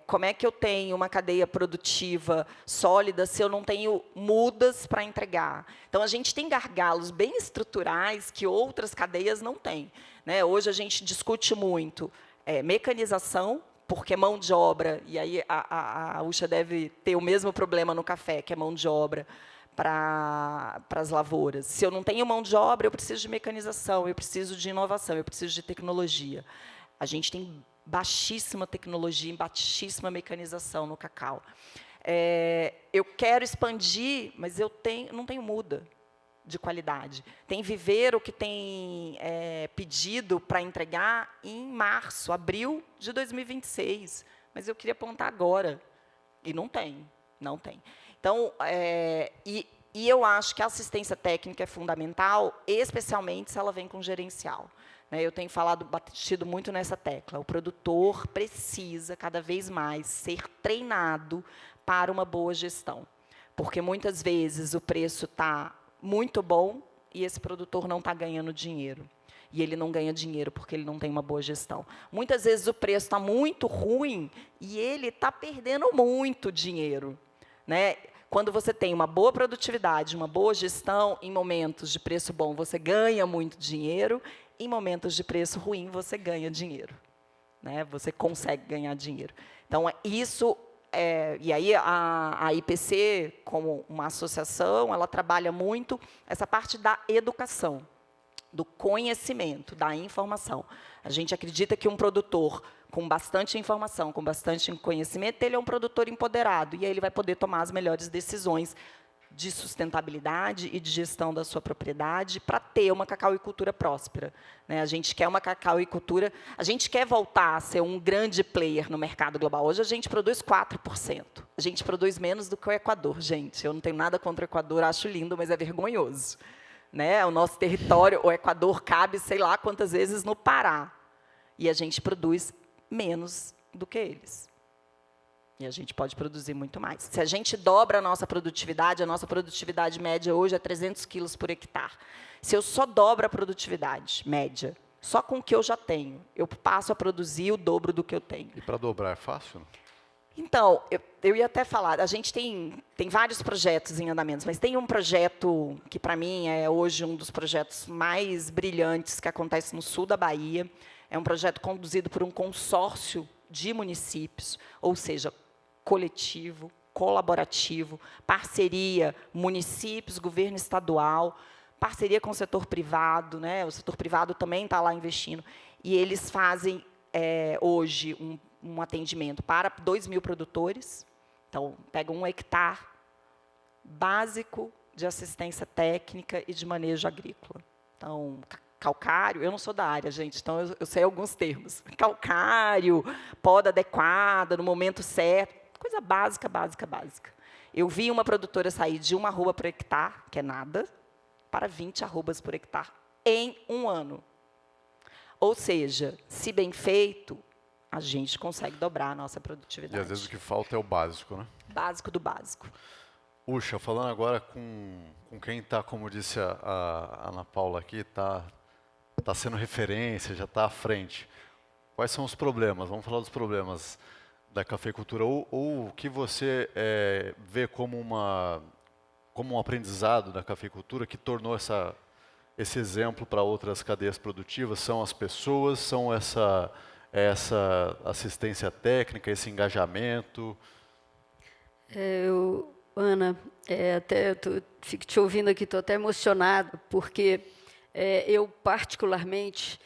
Como é que eu tenho uma cadeia produtiva sólida se eu não tenho mudas para entregar? Então, a gente tem gargalos bem estruturais que outras cadeias não têm. Né? Hoje, a gente discute muito mecanização, porque mão de obra, e aí a UXA deve ter o mesmo problema no café, que é mão de obra para as lavouras. Se eu não tenho mão de obra, eu preciso de mecanização, eu preciso de inovação, eu preciso de tecnologia. A gente tem baixíssima tecnologia e baixíssima mecanização no cacau. Eu quero expandir, mas eu não tenho muda de qualidade. Tem viveiro que tem pedido para entregar em março, abril de 2026, mas eu queria apontar agora, e não tem. Então, e eu acho que a assistência técnica é fundamental, especialmente se ela vem com gerencial. Eu tenho batido muito nessa tecla. O produtor precisa, cada vez mais, ser treinado para uma boa gestão, porque, muitas vezes, o preço está muito bom e esse produtor não está ganhando dinheiro. E ele não ganha dinheiro porque ele não tem uma boa gestão. Muitas vezes o preço está muito ruim e ele está perdendo muito dinheiro. Né? Quando você tem uma boa produtividade, uma boa gestão, em momentos de preço bom você ganha muito dinheiro, em momentos de preço ruim você ganha dinheiro. Né? Você consegue ganhar dinheiro. Então, isso... e aí, a IPC, como uma associação, ela trabalha muito essa parte da educação, do conhecimento, da informação. A gente acredita que um produtor com bastante informação, com bastante conhecimento, ele é um produtor empoderado, e aí ele vai poder tomar as melhores decisões de sustentabilidade e de gestão da sua propriedade para ter uma cacauicultura próspera, né? A gente quer uma cacauicultura, a gente quer voltar a ser um grande player no mercado global. Hoje a gente produz 4%. A gente produz menos do que o Equador, gente. Eu não tenho nada contra o Equador, acho lindo, mas é vergonhoso, né? O nosso território, o Equador cabe sei lá quantas vezes no Pará. E a gente produz menos do que eles. E a gente pode produzir muito mais. Se a gente dobra a nossa produtividade média hoje é 300 quilos por hectare. Se eu só dobro a produtividade média, só com o que eu já tenho, eu passo a produzir o dobro do que eu tenho. E para dobrar é fácil? Não? Então, eu ia até falar, a gente tem vários projetos em andamento, mas tem um projeto que, para mim, é hoje um dos projetos mais brilhantes que acontece no sul da Bahia. É um projeto conduzido por um consórcio de municípios, ou seja, coletivo, colaborativo, parceria, municípios, governo estadual, parceria com o setor privado, né? O setor privado também está lá investindo, e eles fazem, hoje, um atendimento para 2.000 produtores. Então, pegam 1 hectare básico de assistência técnica e de manejo agrícola. Então, calcário, eu não sou da área, gente, então eu sei alguns termos. Calcário, poda adequada, no momento certo, coisa básica, básica, básica. Eu vi uma produtora sair de 1 arroba por hectare, que é nada, para 20 arrobas por hectare em 1 ano. Ou seja, se bem feito, a gente consegue dobrar a nossa produtividade. E às vezes o que falta é o básico, né? Básico do básico. Uxa, falando agora com quem está, como disse a Ana Paula aqui, está sendo referência, já está à frente. Quais são os problemas? Vamos falar dos problemas da cafeicultura, ou o que você vê como um aprendizado da cafeicultura que tornou esse exemplo para outras cadeias produtivas. São as pessoas, são essa assistência técnica, esse engajamento? Ana, até fico te ouvindo aqui, estou até emocionada, porque eu, particularmente,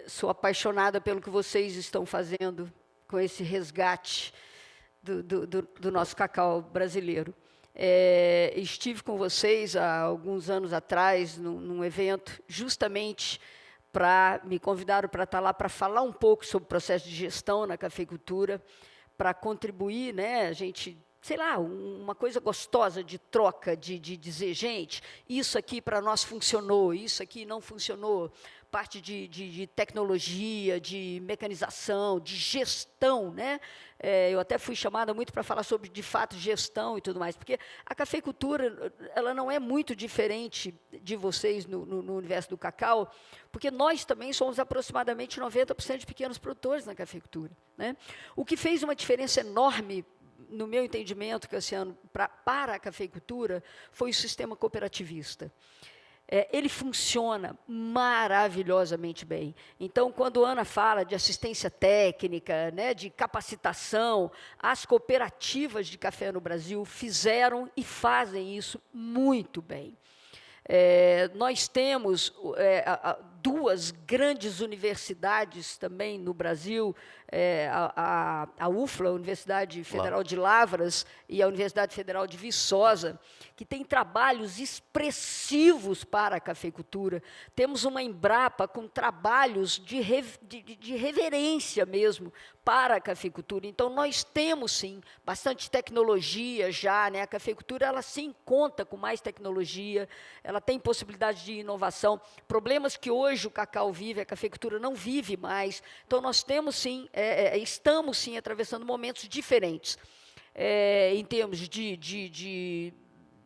sou apaixonada pelo que vocês estão fazendo com esse resgate do nosso cacau brasileiro. Estive com vocês há alguns anos atrás, num evento, justamente me convidaram para estar lá para falar um pouco sobre o processo de gestão na cafeicultura, para contribuir, né, a gente, sei lá, uma coisa gostosa de troca, de dizer, gente, isso aqui para nós funcionou, isso aqui não funcionou, parte de tecnologia, de mecanização, de gestão, né? Eu até fui chamada muito para falar sobre, de fato, gestão e tudo mais, porque a cafeicultura, ela não é muito diferente de vocês no universo do cacau, porque nós também somos aproximadamente 90% de pequenos produtores na cafeicultura, né? O que fez uma diferença enorme, no meu entendimento, Cassiano, para a cafeicultura, foi o sistema cooperativista. Ele funciona maravilhosamente bem. Então, quando a Ana fala de assistência técnica, né, de capacitação, as cooperativas de café no Brasil fizeram e fazem isso muito bem. Nós temos 2 grandes universidades também no Brasil, a UFLA, a Universidade Federal de Lavras, e a Universidade Federal de Viçosa, que tem trabalhos expressivos para a cafeicultura. Temos uma Embrapa com trabalhos de reverência mesmo para a cafeicultura. Então, nós temos, sim, bastante tecnologia já, né? A cafeicultura, ela sim conta com mais tecnologia, ela tem possibilidade de inovação. Problemas que hoje o cacau vive, a cafeicultura não vive mais. Então, nós temos, sim, estamos, sim, atravessando momentos diferentes, em termos de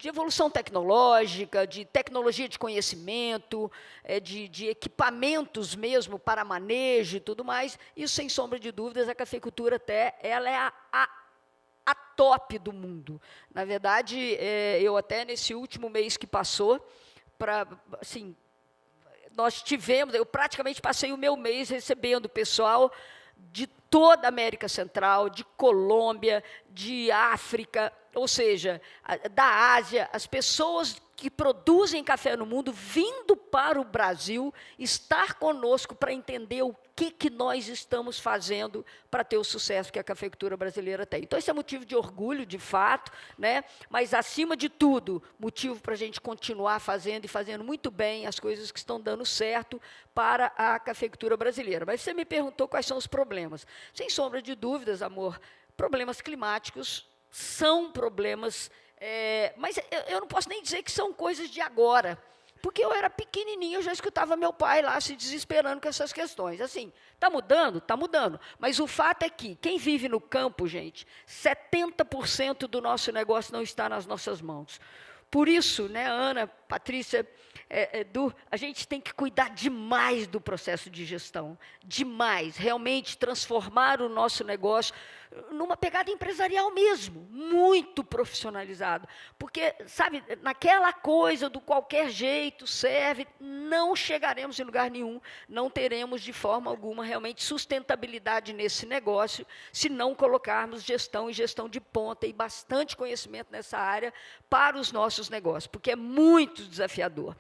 evolução tecnológica, de tecnologia de conhecimento, de equipamentos mesmo para manejo e tudo mais. Isso, sem sombra de dúvidas, a cafeicultura ela é a top do mundo. Na verdade, eu até nesse último mês que passou, assim, eu praticamente passei o meu mês recebendo pessoal de toda a América Central, de Colômbia, de África, ou seja, da Ásia, as pessoas que produzem café no mundo, vindo para o Brasil, estar conosco para entender o que nós estamos fazendo para ter o sucesso que a cafeicultura brasileira tem. Então, esse é motivo de orgulho, de fato, né? Mas, acima de tudo, motivo para a gente continuar fazendo e fazendo muito bem as coisas que estão dando certo para a cafeicultura brasileira. Mas você me perguntou quais são os problemas. Sem sombra de dúvidas, amor, problemas climáticos são problemas, mas eu não posso nem dizer que são coisas de agora, porque eu era pequenininho, eu já escutava meu pai lá se desesperando com essas questões. Assim, está mudando? Está mudando. Mas o fato é que quem vive no campo, gente, 70% do nosso negócio não está nas nossas mãos. Por isso, né, Ana, Patrícia, Edu, a gente tem que cuidar demais do processo de gestão, demais, realmente transformar o nosso negócio numa pegada empresarial mesmo, muito profissionalizado. Porque, sabe, naquela coisa do qualquer jeito serve, não chegaremos em lugar nenhum, não teremos de forma alguma realmente sustentabilidade nesse negócio, se não colocarmos gestão e gestão de ponta e bastante conhecimento nessa área para os nossos negócios, porque é muito desafiador.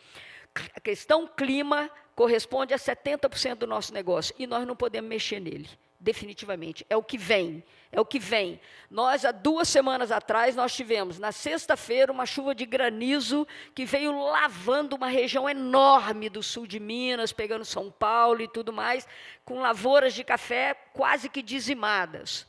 A questão clima corresponde a 70% do nosso negócio, e nós não podemos mexer nele, definitivamente. É o que vem, é o que vem. Nós, há 2 semanas atrás, nós tivemos, na sexta-feira, uma chuva de granizo que veio lavando uma região enorme do sul de Minas, pegando São Paulo e tudo mais, com lavouras de café quase que dizimadas.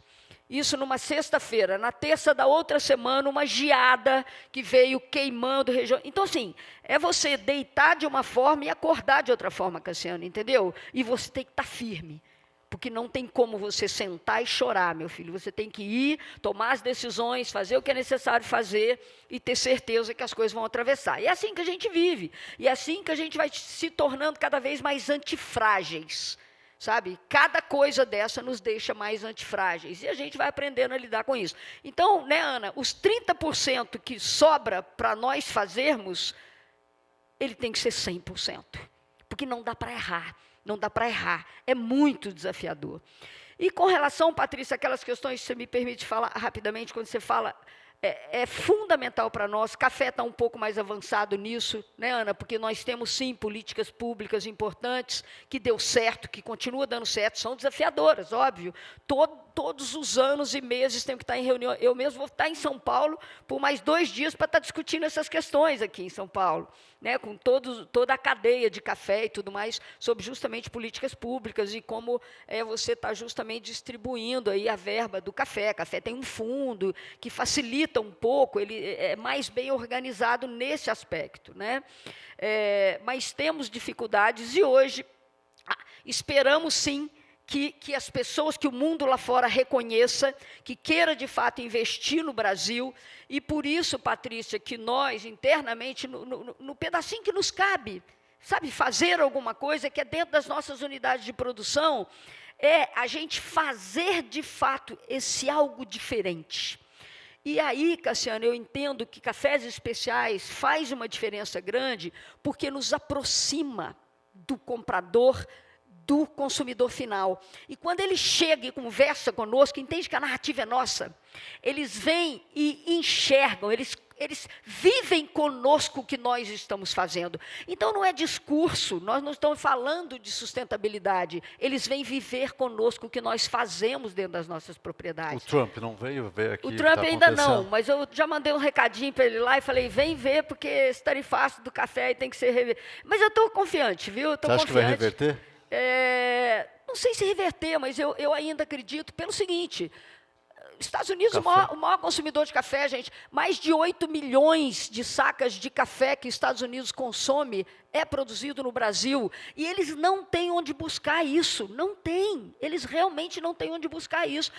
Isso numa sexta-feira. Na terça da outra semana, uma geada que veio queimando a região. Então, assim, é você deitar de uma forma e acordar de outra forma, Cassiano, entendeu? E você tem que estar firme, porque não tem como você sentar e chorar, meu filho. Você tem que ir, tomar as decisões, fazer o que é necessário fazer e ter certeza que as coisas vão atravessar. E é assim que a gente vive. E é assim que a gente vai se tornando cada vez mais antifrágeis. Sabe? Cada coisa dessa nos deixa mais antifrágeis, e a gente vai aprendendo a lidar com isso. Então, né, Ana, os 30% que sobra para nós fazermos, ele tem que ser 100%, porque não dá para errar, não dá para errar, é muito desafiador. E com relação, Patrícia, aquelas questões que você me permite falar rapidamente, quando você fala, é fundamental para nós. Café está um pouco mais avançado nisso, né, Ana? Porque nós temos, sim, políticas públicas importantes, que deu certo, que continua dando certo, são desafiadoras, óbvio. Todos os anos e meses temos que estar em reunião. Eu mesmo vou estar em São Paulo por mais 2 dias para estar discutindo essas questões aqui em São Paulo, né, com toda a cadeia de café e tudo mais, sobre justamente políticas públicas e como você está justamente distribuindo aí a verba do café. Café tem um fundo que facilita um pouco, ele é mais bem organizado nesse aspecto, né? Mas temos dificuldades, e hoje esperamos, sim, que as pessoas, que o mundo lá fora reconheça, que queira de fato investir no Brasil, e por isso, Patrícia, que nós internamente, no pedacinho que nos cabe, sabe, fazer alguma coisa que é dentro das nossas unidades de produção, é a gente fazer de fato esse algo diferente. E aí, Cassiano, eu entendo que cafés especiais faz uma diferença grande, porque nos aproxima do comprador, do consumidor final. E quando ele chega e conversa conosco, entende que a narrativa é nossa, eles vêm e enxergam, eles vivem conosco o que nós estamos fazendo. Então, não é discurso, nós não estamos falando de sustentabilidade, eles vêm viver conosco o que nós fazemos dentro das nossas propriedades. O Trump não veio ver aqui? O Trump tá ainda não, acontecendo? mas eu já mandei um recadinho para ele lá e falei, vem ver, porque esse tarifaço do café tem que ser rever. Mas eu estou confiante, viu? Eu tô Você acha confiante. que vai reverter? Não sei se reverter, mas eu ainda acredito pelo seguinte: Estados Unidos, o maior consumidor de café, gente, mais de 8 milhões de sacas de café que os Estados Unidos consome é produzido no Brasil, e eles não têm onde buscar isso, não tem, eles realmente não têm onde buscar isso.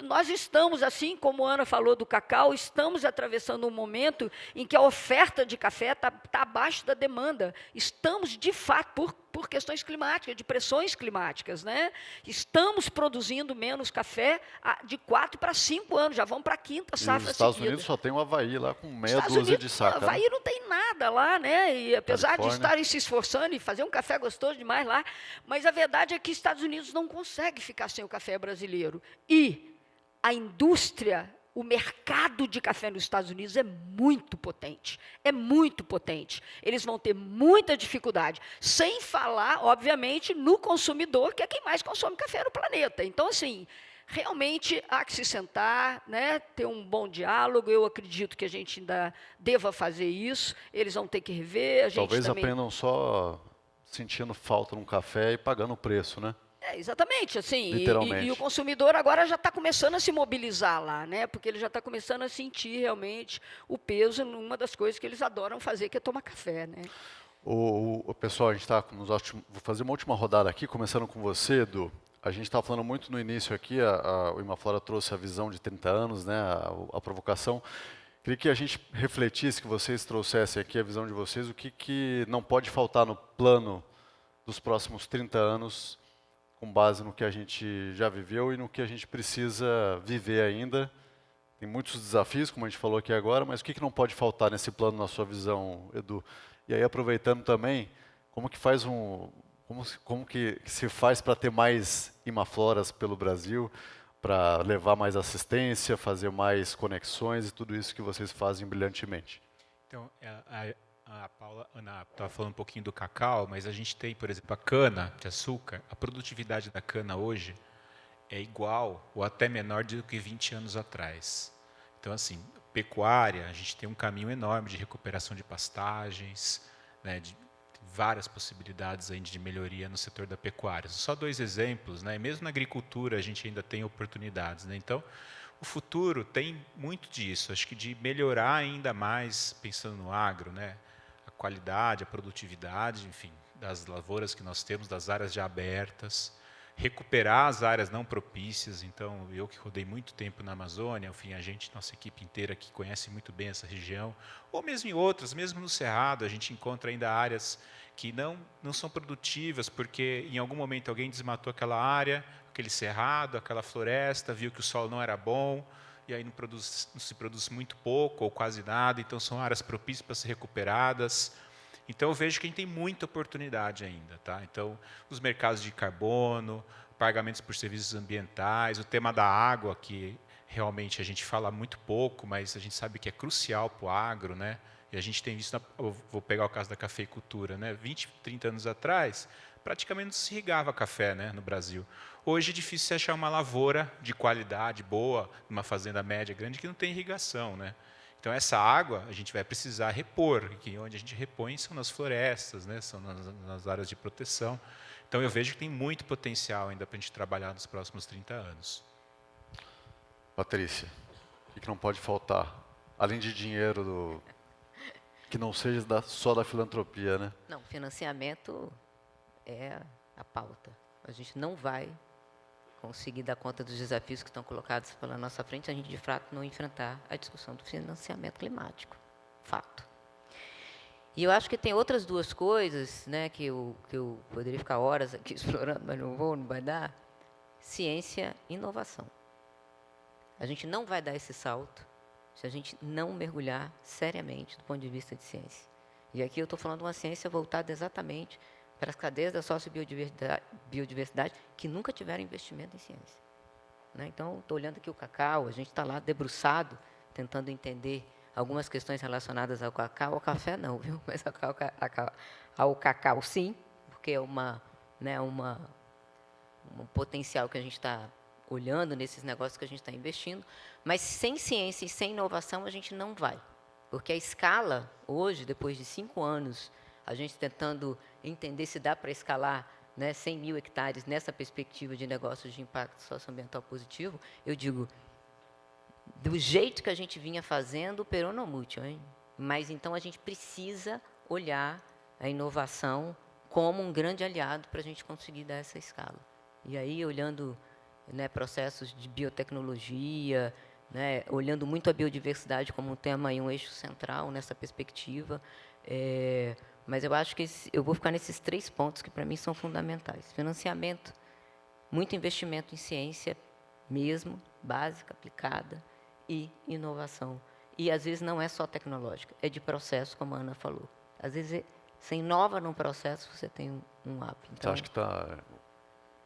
Nós estamos, assim como a Ana falou do cacau, estamos atravessando um momento em que a oferta de café está abaixo da demanda, estamos, de fato, por questões climáticas, de pressões climáticas, né? Estamos produzindo menos café de 4 para 5 anos, já vamos para a 5ª safra seguida. Os Estados Unidos só tem o Havaí lá com meia dúzia de saca. O Havaí não tem nada lá, né? E apesar Califórnia. de estarem se esforçando e fazer um café gostoso demais lá, mas a verdade é que os Estados Unidos não consegue ficar sem o café brasileiro. E a indústria O mercado de café nos Estados Unidos é muito potente. É muito potente. Eles vão ter muita dificuldade. Sem falar, obviamente, no consumidor, que é quem mais consome café no planeta. Então, assim, realmente há que se sentar, né, ter um bom diálogo. Eu acredito que a gente ainda deva fazer isso. Eles vão ter que rever. A gente Talvez também... aprendam só sentindo falta num café e pagando o preço, né? Exatamente, assim, Literalmente. e o consumidor agora já está começando a se mobilizar lá, né? Porque ele já está começando a sentir realmente o peso numa das coisas que eles adoram fazer, que é tomar café, né? Pessoal, a gente está nos ótimos. Vou fazer uma última rodada aqui, começando com você, Edu. A gente estava falando muito no início aqui, o Imaflora trouxe a visão de 30 anos, né? A provocação. Queria que a gente refletisse, que vocês trouxessem aqui a visão de vocês, o que não pode faltar no plano dos próximos 30 anos, com base no que a gente já viveu e no que a gente precisa viver ainda. Tem muitos desafios, como a gente falou aqui agora, mas o que não pode faltar nesse plano, na sua visão, Edu? E aí, aproveitando também, como que se faz para ter mais Imafloras pelo Brasil, para levar mais assistência, fazer mais conexões e tudo isso que vocês fazem brilhantemente? Então, a Paula, Ana, estava falando um pouquinho do cacau, mas a gente tem, por exemplo, a cana de açúcar. A produtividade da cana hoje é igual ou até menor do que 20 anos atrás. Então, assim, pecuária, a gente tem um caminho enorme de recuperação de pastagens, né, de várias possibilidades aí de melhoria no setor da pecuária. Só 2 exemplos, né? Mesmo na agricultura a gente ainda tem oportunidades, né? Então, o futuro tem muito disso, acho que de melhorar ainda mais, pensando no agro, né? A qualidade, a produtividade, enfim, das lavouras que nós temos, das áreas já abertas, recuperar as áreas não propícias. Então, eu que rodei muito tempo na Amazônia, enfim, nossa equipe inteira aqui conhece muito bem essa região, ou mesmo em outras, mesmo no Cerrado, a gente encontra ainda áreas que não são produtivas, porque em algum momento alguém desmatou aquela área, aquele cerrado, aquela floresta, viu que o solo não era bom, e aí não se produz muito pouco ou quase nada, então são áreas propícias para ser recuperadas. Então eu vejo que a gente tem muita oportunidade ainda, tá? Então, os mercados de carbono, pagamentos por serviços ambientais, o tema da água, que realmente a gente fala muito pouco, mas a gente sabe que é crucial para o agro, né? E a gente tem visto, vou pegar o caso da cafeicultura, né? 20, 30 anos atrás, praticamente não se irrigava café, né, no Brasil. Hoje é difícil você achar uma lavoura de qualidade boa, numa fazenda média grande, que não tem irrigação, né? Então, essa água a gente vai precisar repor, que onde a gente repõe são nas florestas, né? São nas áreas de proteção. Então, eu vejo que tem muito potencial ainda para a gente trabalhar nos próximos 30 anos. Patrícia, o que não pode faltar? Além de dinheiro, que não seja só da filantropia, né? Não, financiamento é a pauta. A gente não vai conseguir dar conta dos desafios que estão colocados pela nossa frente, se a gente, de fato, não enfrentar a discussão do financiamento climático. Fato. E eu acho que tem outras 2 coisas, né, que eu poderia ficar horas aqui explorando, mas não vai dar. Ciência e inovação. A gente não vai dar esse salto se a gente não mergulhar seriamente do ponto de vista de ciência. E aqui eu estou falando de uma ciência voltada exatamente para as cadeias da sociobiodiversidade que nunca tiveram investimento em ciência. Né? Então, estou olhando aqui o cacau, a gente está lá debruçado, tentando entender algumas questões relacionadas ao cacau. Ao café não, viu? Mas ao cacau sim, porque é um potencial que a gente está olhando nesses negócios que a gente está investindo. Mas sem ciência e sem inovação a gente não vai. Porque a escala, hoje, depois de 5 anos, a gente tentando entender se dá para escalar, né, 100 mil hectares nessa perspectiva de negócios de impacto socioambiental positivo, eu digo, do jeito que a gente vinha fazendo, peronomútil, hein? Mas então a gente precisa olhar a inovação como um grande aliado para a gente conseguir dar essa escala. E aí, olhando, né, processos de biotecnologia, né, olhando muito a biodiversidade como um tema e um eixo central nessa perspectiva, mas eu acho que eu vou ficar nesses 3 pontos que, para mim, são fundamentais. Financiamento, muito investimento em ciência mesmo, básica, aplicada, e inovação. E, às vezes, não é só tecnológica, é de processo, como a Ana falou. Às vezes, você inova num processo, você tem um up. Então, Você acha que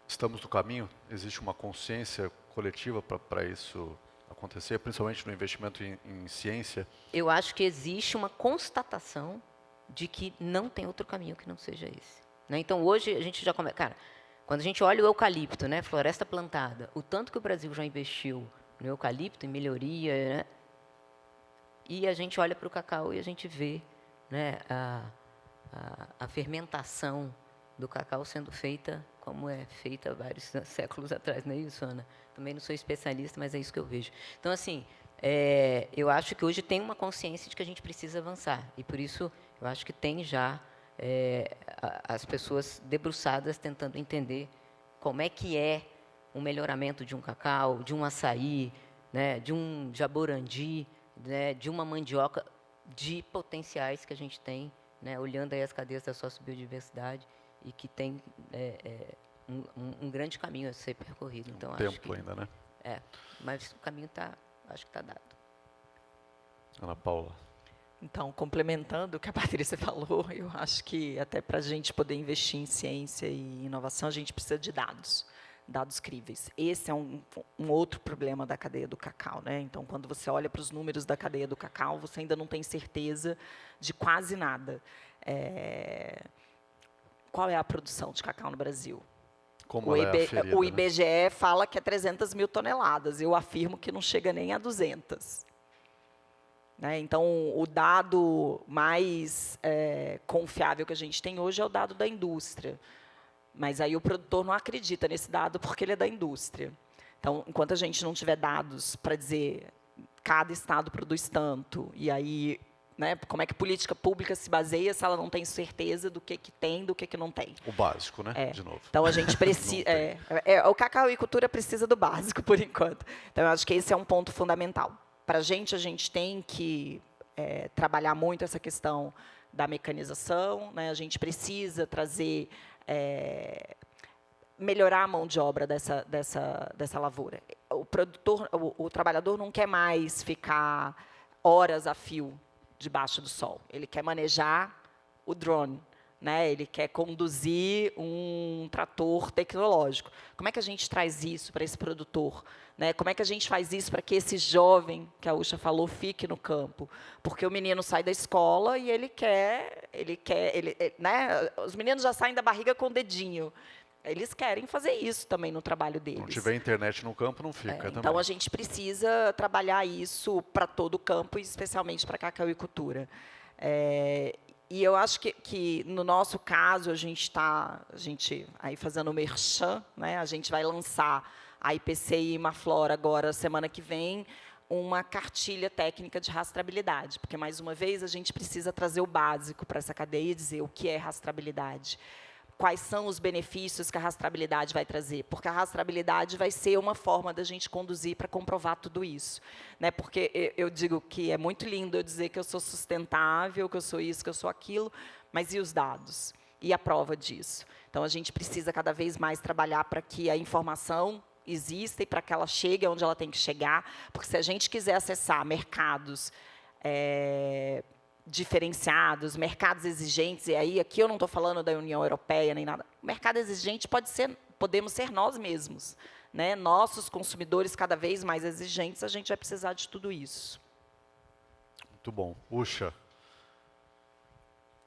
estamos no caminho? Existe uma consciência coletiva para isso acontecer, principalmente no investimento em ciência? Eu acho que existe uma constatação de que não tem outro caminho que não seja esse. Né? Então, hoje, a gente já começa... Cara, quando a gente olha o eucalipto, né, floresta plantada, o tanto que o Brasil já investiu no eucalipto, em melhoria, né, e a gente olha para o cacau e a gente vê, né, a fermentação do cacau sendo feita como é feita vários séculos atrás, não é isso, Ana? Também não sou especialista, mas é isso que eu vejo. Então, assim, eu acho que hoje tem uma consciência de que a gente precisa avançar, e por isso eu acho que tem já as pessoas debruçadas tentando entender como é que é o melhoramento de um cacau, de um açaí, né, de um jaborandi, né, de uma mandioca, de potenciais que a gente tem, né, olhando aí as cadeias da sociobiodiversidade, e que tem um grande caminho a ser percorrido. Então, acho Tempo que, ainda, né? mas o caminho acho que está dado. Ana Paula. Então, complementando o que a Patrícia falou, eu acho que até para a gente poder investir em ciência e inovação, a gente precisa de dados críveis. Esse é um outro problema da cadeia do cacau, né? Então, quando você olha para os números da cadeia do cacau, você ainda não tem certeza de quase nada. Qual é a produção de cacau no Brasil? Como ela é aferida, o né? IBGE fala que é 300 mil toneladas. Eu afirmo que não chega nem a 200. Né? Então, o dado mais confiável que a gente tem hoje é o dado da indústria. Mas aí o produtor não acredita nesse dado porque ele é da indústria. Então, enquanto a gente não tiver dados para dizer cada estado produz tanto, e aí, né, como é que política pública se baseia se ela não tem certeza do que tem, do que não tem. O básico, né? De novo. Então, a gente precisa... o cacauicultura precisa do básico, por enquanto. Então, eu acho que esse é um ponto fundamental. Para a gente tem que trabalhar muito essa questão da mecanização, né? A gente precisa trazer... melhorar a mão de obra dessa lavoura. O trabalhador não quer mais ficar horas a fio debaixo do sol. Ele quer manejar o drone, né? Ele quer conduzir um trator tecnológico. Como é que a gente traz isso para esse produtor? Né? Como é que a gente faz isso para que esse jovem, que a Usha falou, fique no campo? Porque o menino sai da escola e né? Os meninos já saem da barriga com o dedinho. Eles querem fazer isso também no trabalho deles. Se não tiver internet no campo, não fica também. Então, a gente precisa trabalhar isso para todo o campo, e especialmente para a cacauicultura. E eu acho que no nosso caso, a gente aí fazendo o merchan, né? A gente vai lançar a IPC e Imaflora agora, semana que vem, uma cartilha técnica de rastreabilidade, porque, mais uma vez, a gente precisa trazer o básico para essa cadeia e dizer o que é rastreabilidade. Quais são os benefícios que a rastreabilidade vai trazer? Porque a rastreabilidade vai ser uma forma da gente conduzir para comprovar tudo isso. Né? Porque eu digo que é muito lindo eu dizer que eu sou sustentável, que eu sou isso, que eu sou aquilo, mas e os dados? E a prova disso? Então, a gente precisa cada vez mais trabalhar para que a informação exista e para que ela chegue onde ela tem que chegar, porque se a gente quiser acessar mercados diferenciados, mercados exigentes, e aí aqui eu não estou falando da União Europeia nem nada, o mercado exigente podemos ser nós mesmos, né? Nossos consumidores cada vez mais exigentes, a gente vai precisar de tudo isso. Muito bom. Usha,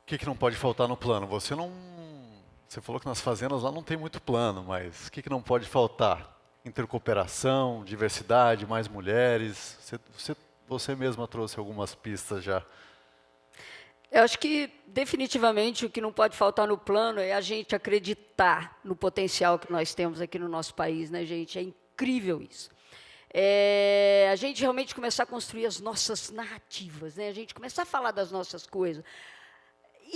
o que não pode faltar no plano? Você falou que nas fazendas lá não tem muito plano, mas o que não pode faltar? Intercooperação, diversidade, mais mulheres. Você mesma trouxe algumas pistas já. Eu acho que, definitivamente, o que não pode faltar no plano é a gente acreditar no potencial que nós temos aqui no nosso país, né, gente? É incrível isso. A gente realmente começar a construir as nossas narrativas, né? A gente começar a falar das nossas coisas.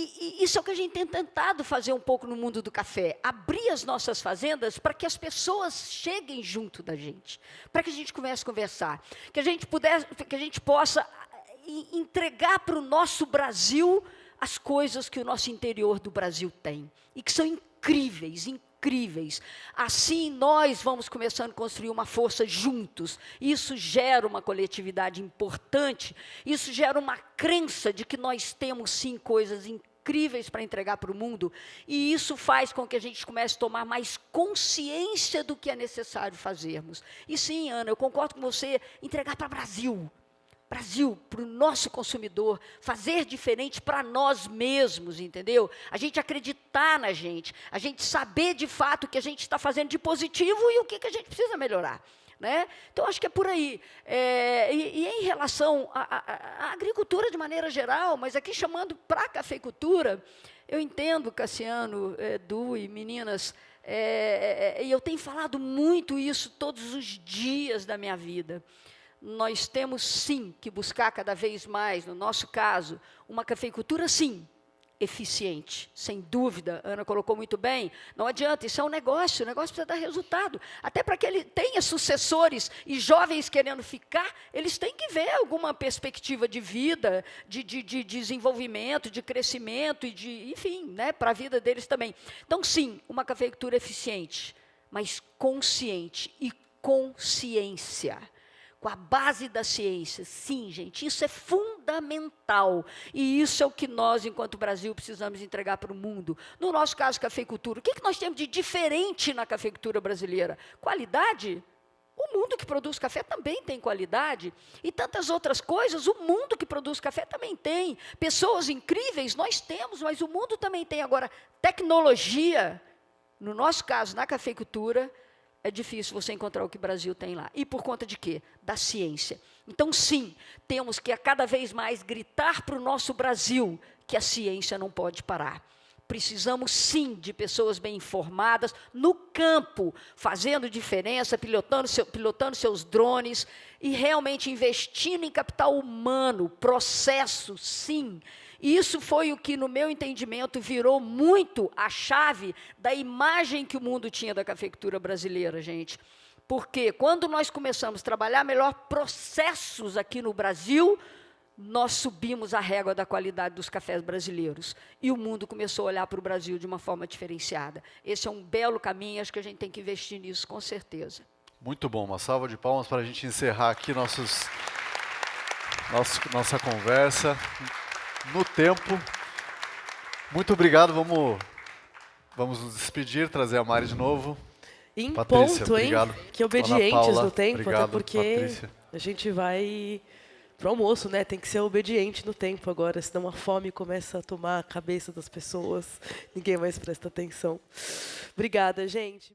E isso é o que a gente tem tentado fazer um pouco no mundo do café, abrir as nossas fazendas para que as pessoas cheguem junto da gente, para que a gente comece a conversar, que a gente possa entregar para o nosso Brasil as coisas que o nosso interior do Brasil tem, e que são incríveis, incríveis. Assim, nós vamos começando a construir uma força juntos. Isso gera uma coletividade importante, isso gera uma crença de que nós temos, sim, coisas incríveis incríveis para entregar para o mundo, e isso faz com que a gente comece a tomar mais consciência do que é necessário fazermos. E sim, Ana, eu concordo com você, entregar para o Brasil, para o nosso consumidor, fazer diferente para nós mesmos, entendeu? A gente acreditar na gente, a gente saber de fato o que a gente está fazendo de positivo e o que a gente precisa melhorar. Né? Então, acho que é por aí. E em relação à agricultura de maneira geral, mas aqui chamando para a cafeicultura, eu entendo, Cassiano, Du e meninas, e eu tenho falado muito isso todos os dias da minha vida. Nós temos, sim, que buscar cada vez mais, no nosso caso, uma cafeicultura, sim, eficiente, sem dúvida. A Ana colocou muito bem. Não adianta, isso é um negócio, o negócio precisa dar resultado. Até para que ele tenha sucessores e jovens querendo ficar, eles têm que ver alguma perspectiva de vida, de desenvolvimento, de crescimento, e enfim, né, para a vida deles também. Então, sim, uma cafeicultura eficiente, mas consciente e consciência. Com a base da ciência. Sim, gente, isso é fundamental. E isso é o que nós, enquanto Brasil, precisamos entregar para o mundo. No nosso caso, cafeicultura. O que nós temos de diferente na cafeicultura brasileira? Qualidade? O mundo que produz café também tem qualidade. E tantas outras coisas, o mundo que produz café também tem. Pessoas incríveis nós temos, mas o mundo também tem. Agora, tecnologia, no nosso caso, na cafeicultura, é difícil você encontrar o que o Brasil tem lá. E por conta de quê? Da ciência. Então, sim, temos que a cada vez mais gritar para o nosso Brasil que a ciência não pode parar. Precisamos, sim, de pessoas bem informadas, no campo, fazendo diferença, pilotando seus drones e realmente investindo em capital humano, processo, sim. E isso foi o que, no meu entendimento, virou muito a chave da imagem que o mundo tinha da cafeicultura brasileira, gente. Porque quando nós começamos a trabalhar melhor processos aqui no Brasil, nós subimos a régua da qualidade dos cafés brasileiros. E o mundo começou a olhar para o Brasil de uma forma diferenciada. Esse é um belo caminho, acho que a gente tem que investir nisso, com certeza. Muito bom, uma salva de palmas para a gente encerrar aqui nossa conversa. No tempo. Muito obrigado. Vamos nos despedir, trazer a Mari de novo. Em Patrícia, ponto, obrigado. hein? Que obedientes Paula, no tempo, obrigado, até porque Patrícia. a gente vai pro almoço, né? Tem que ser obediente no tempo agora, senão a fome começa a tomar a cabeça das pessoas, ninguém mais presta atenção. Obrigada, gente.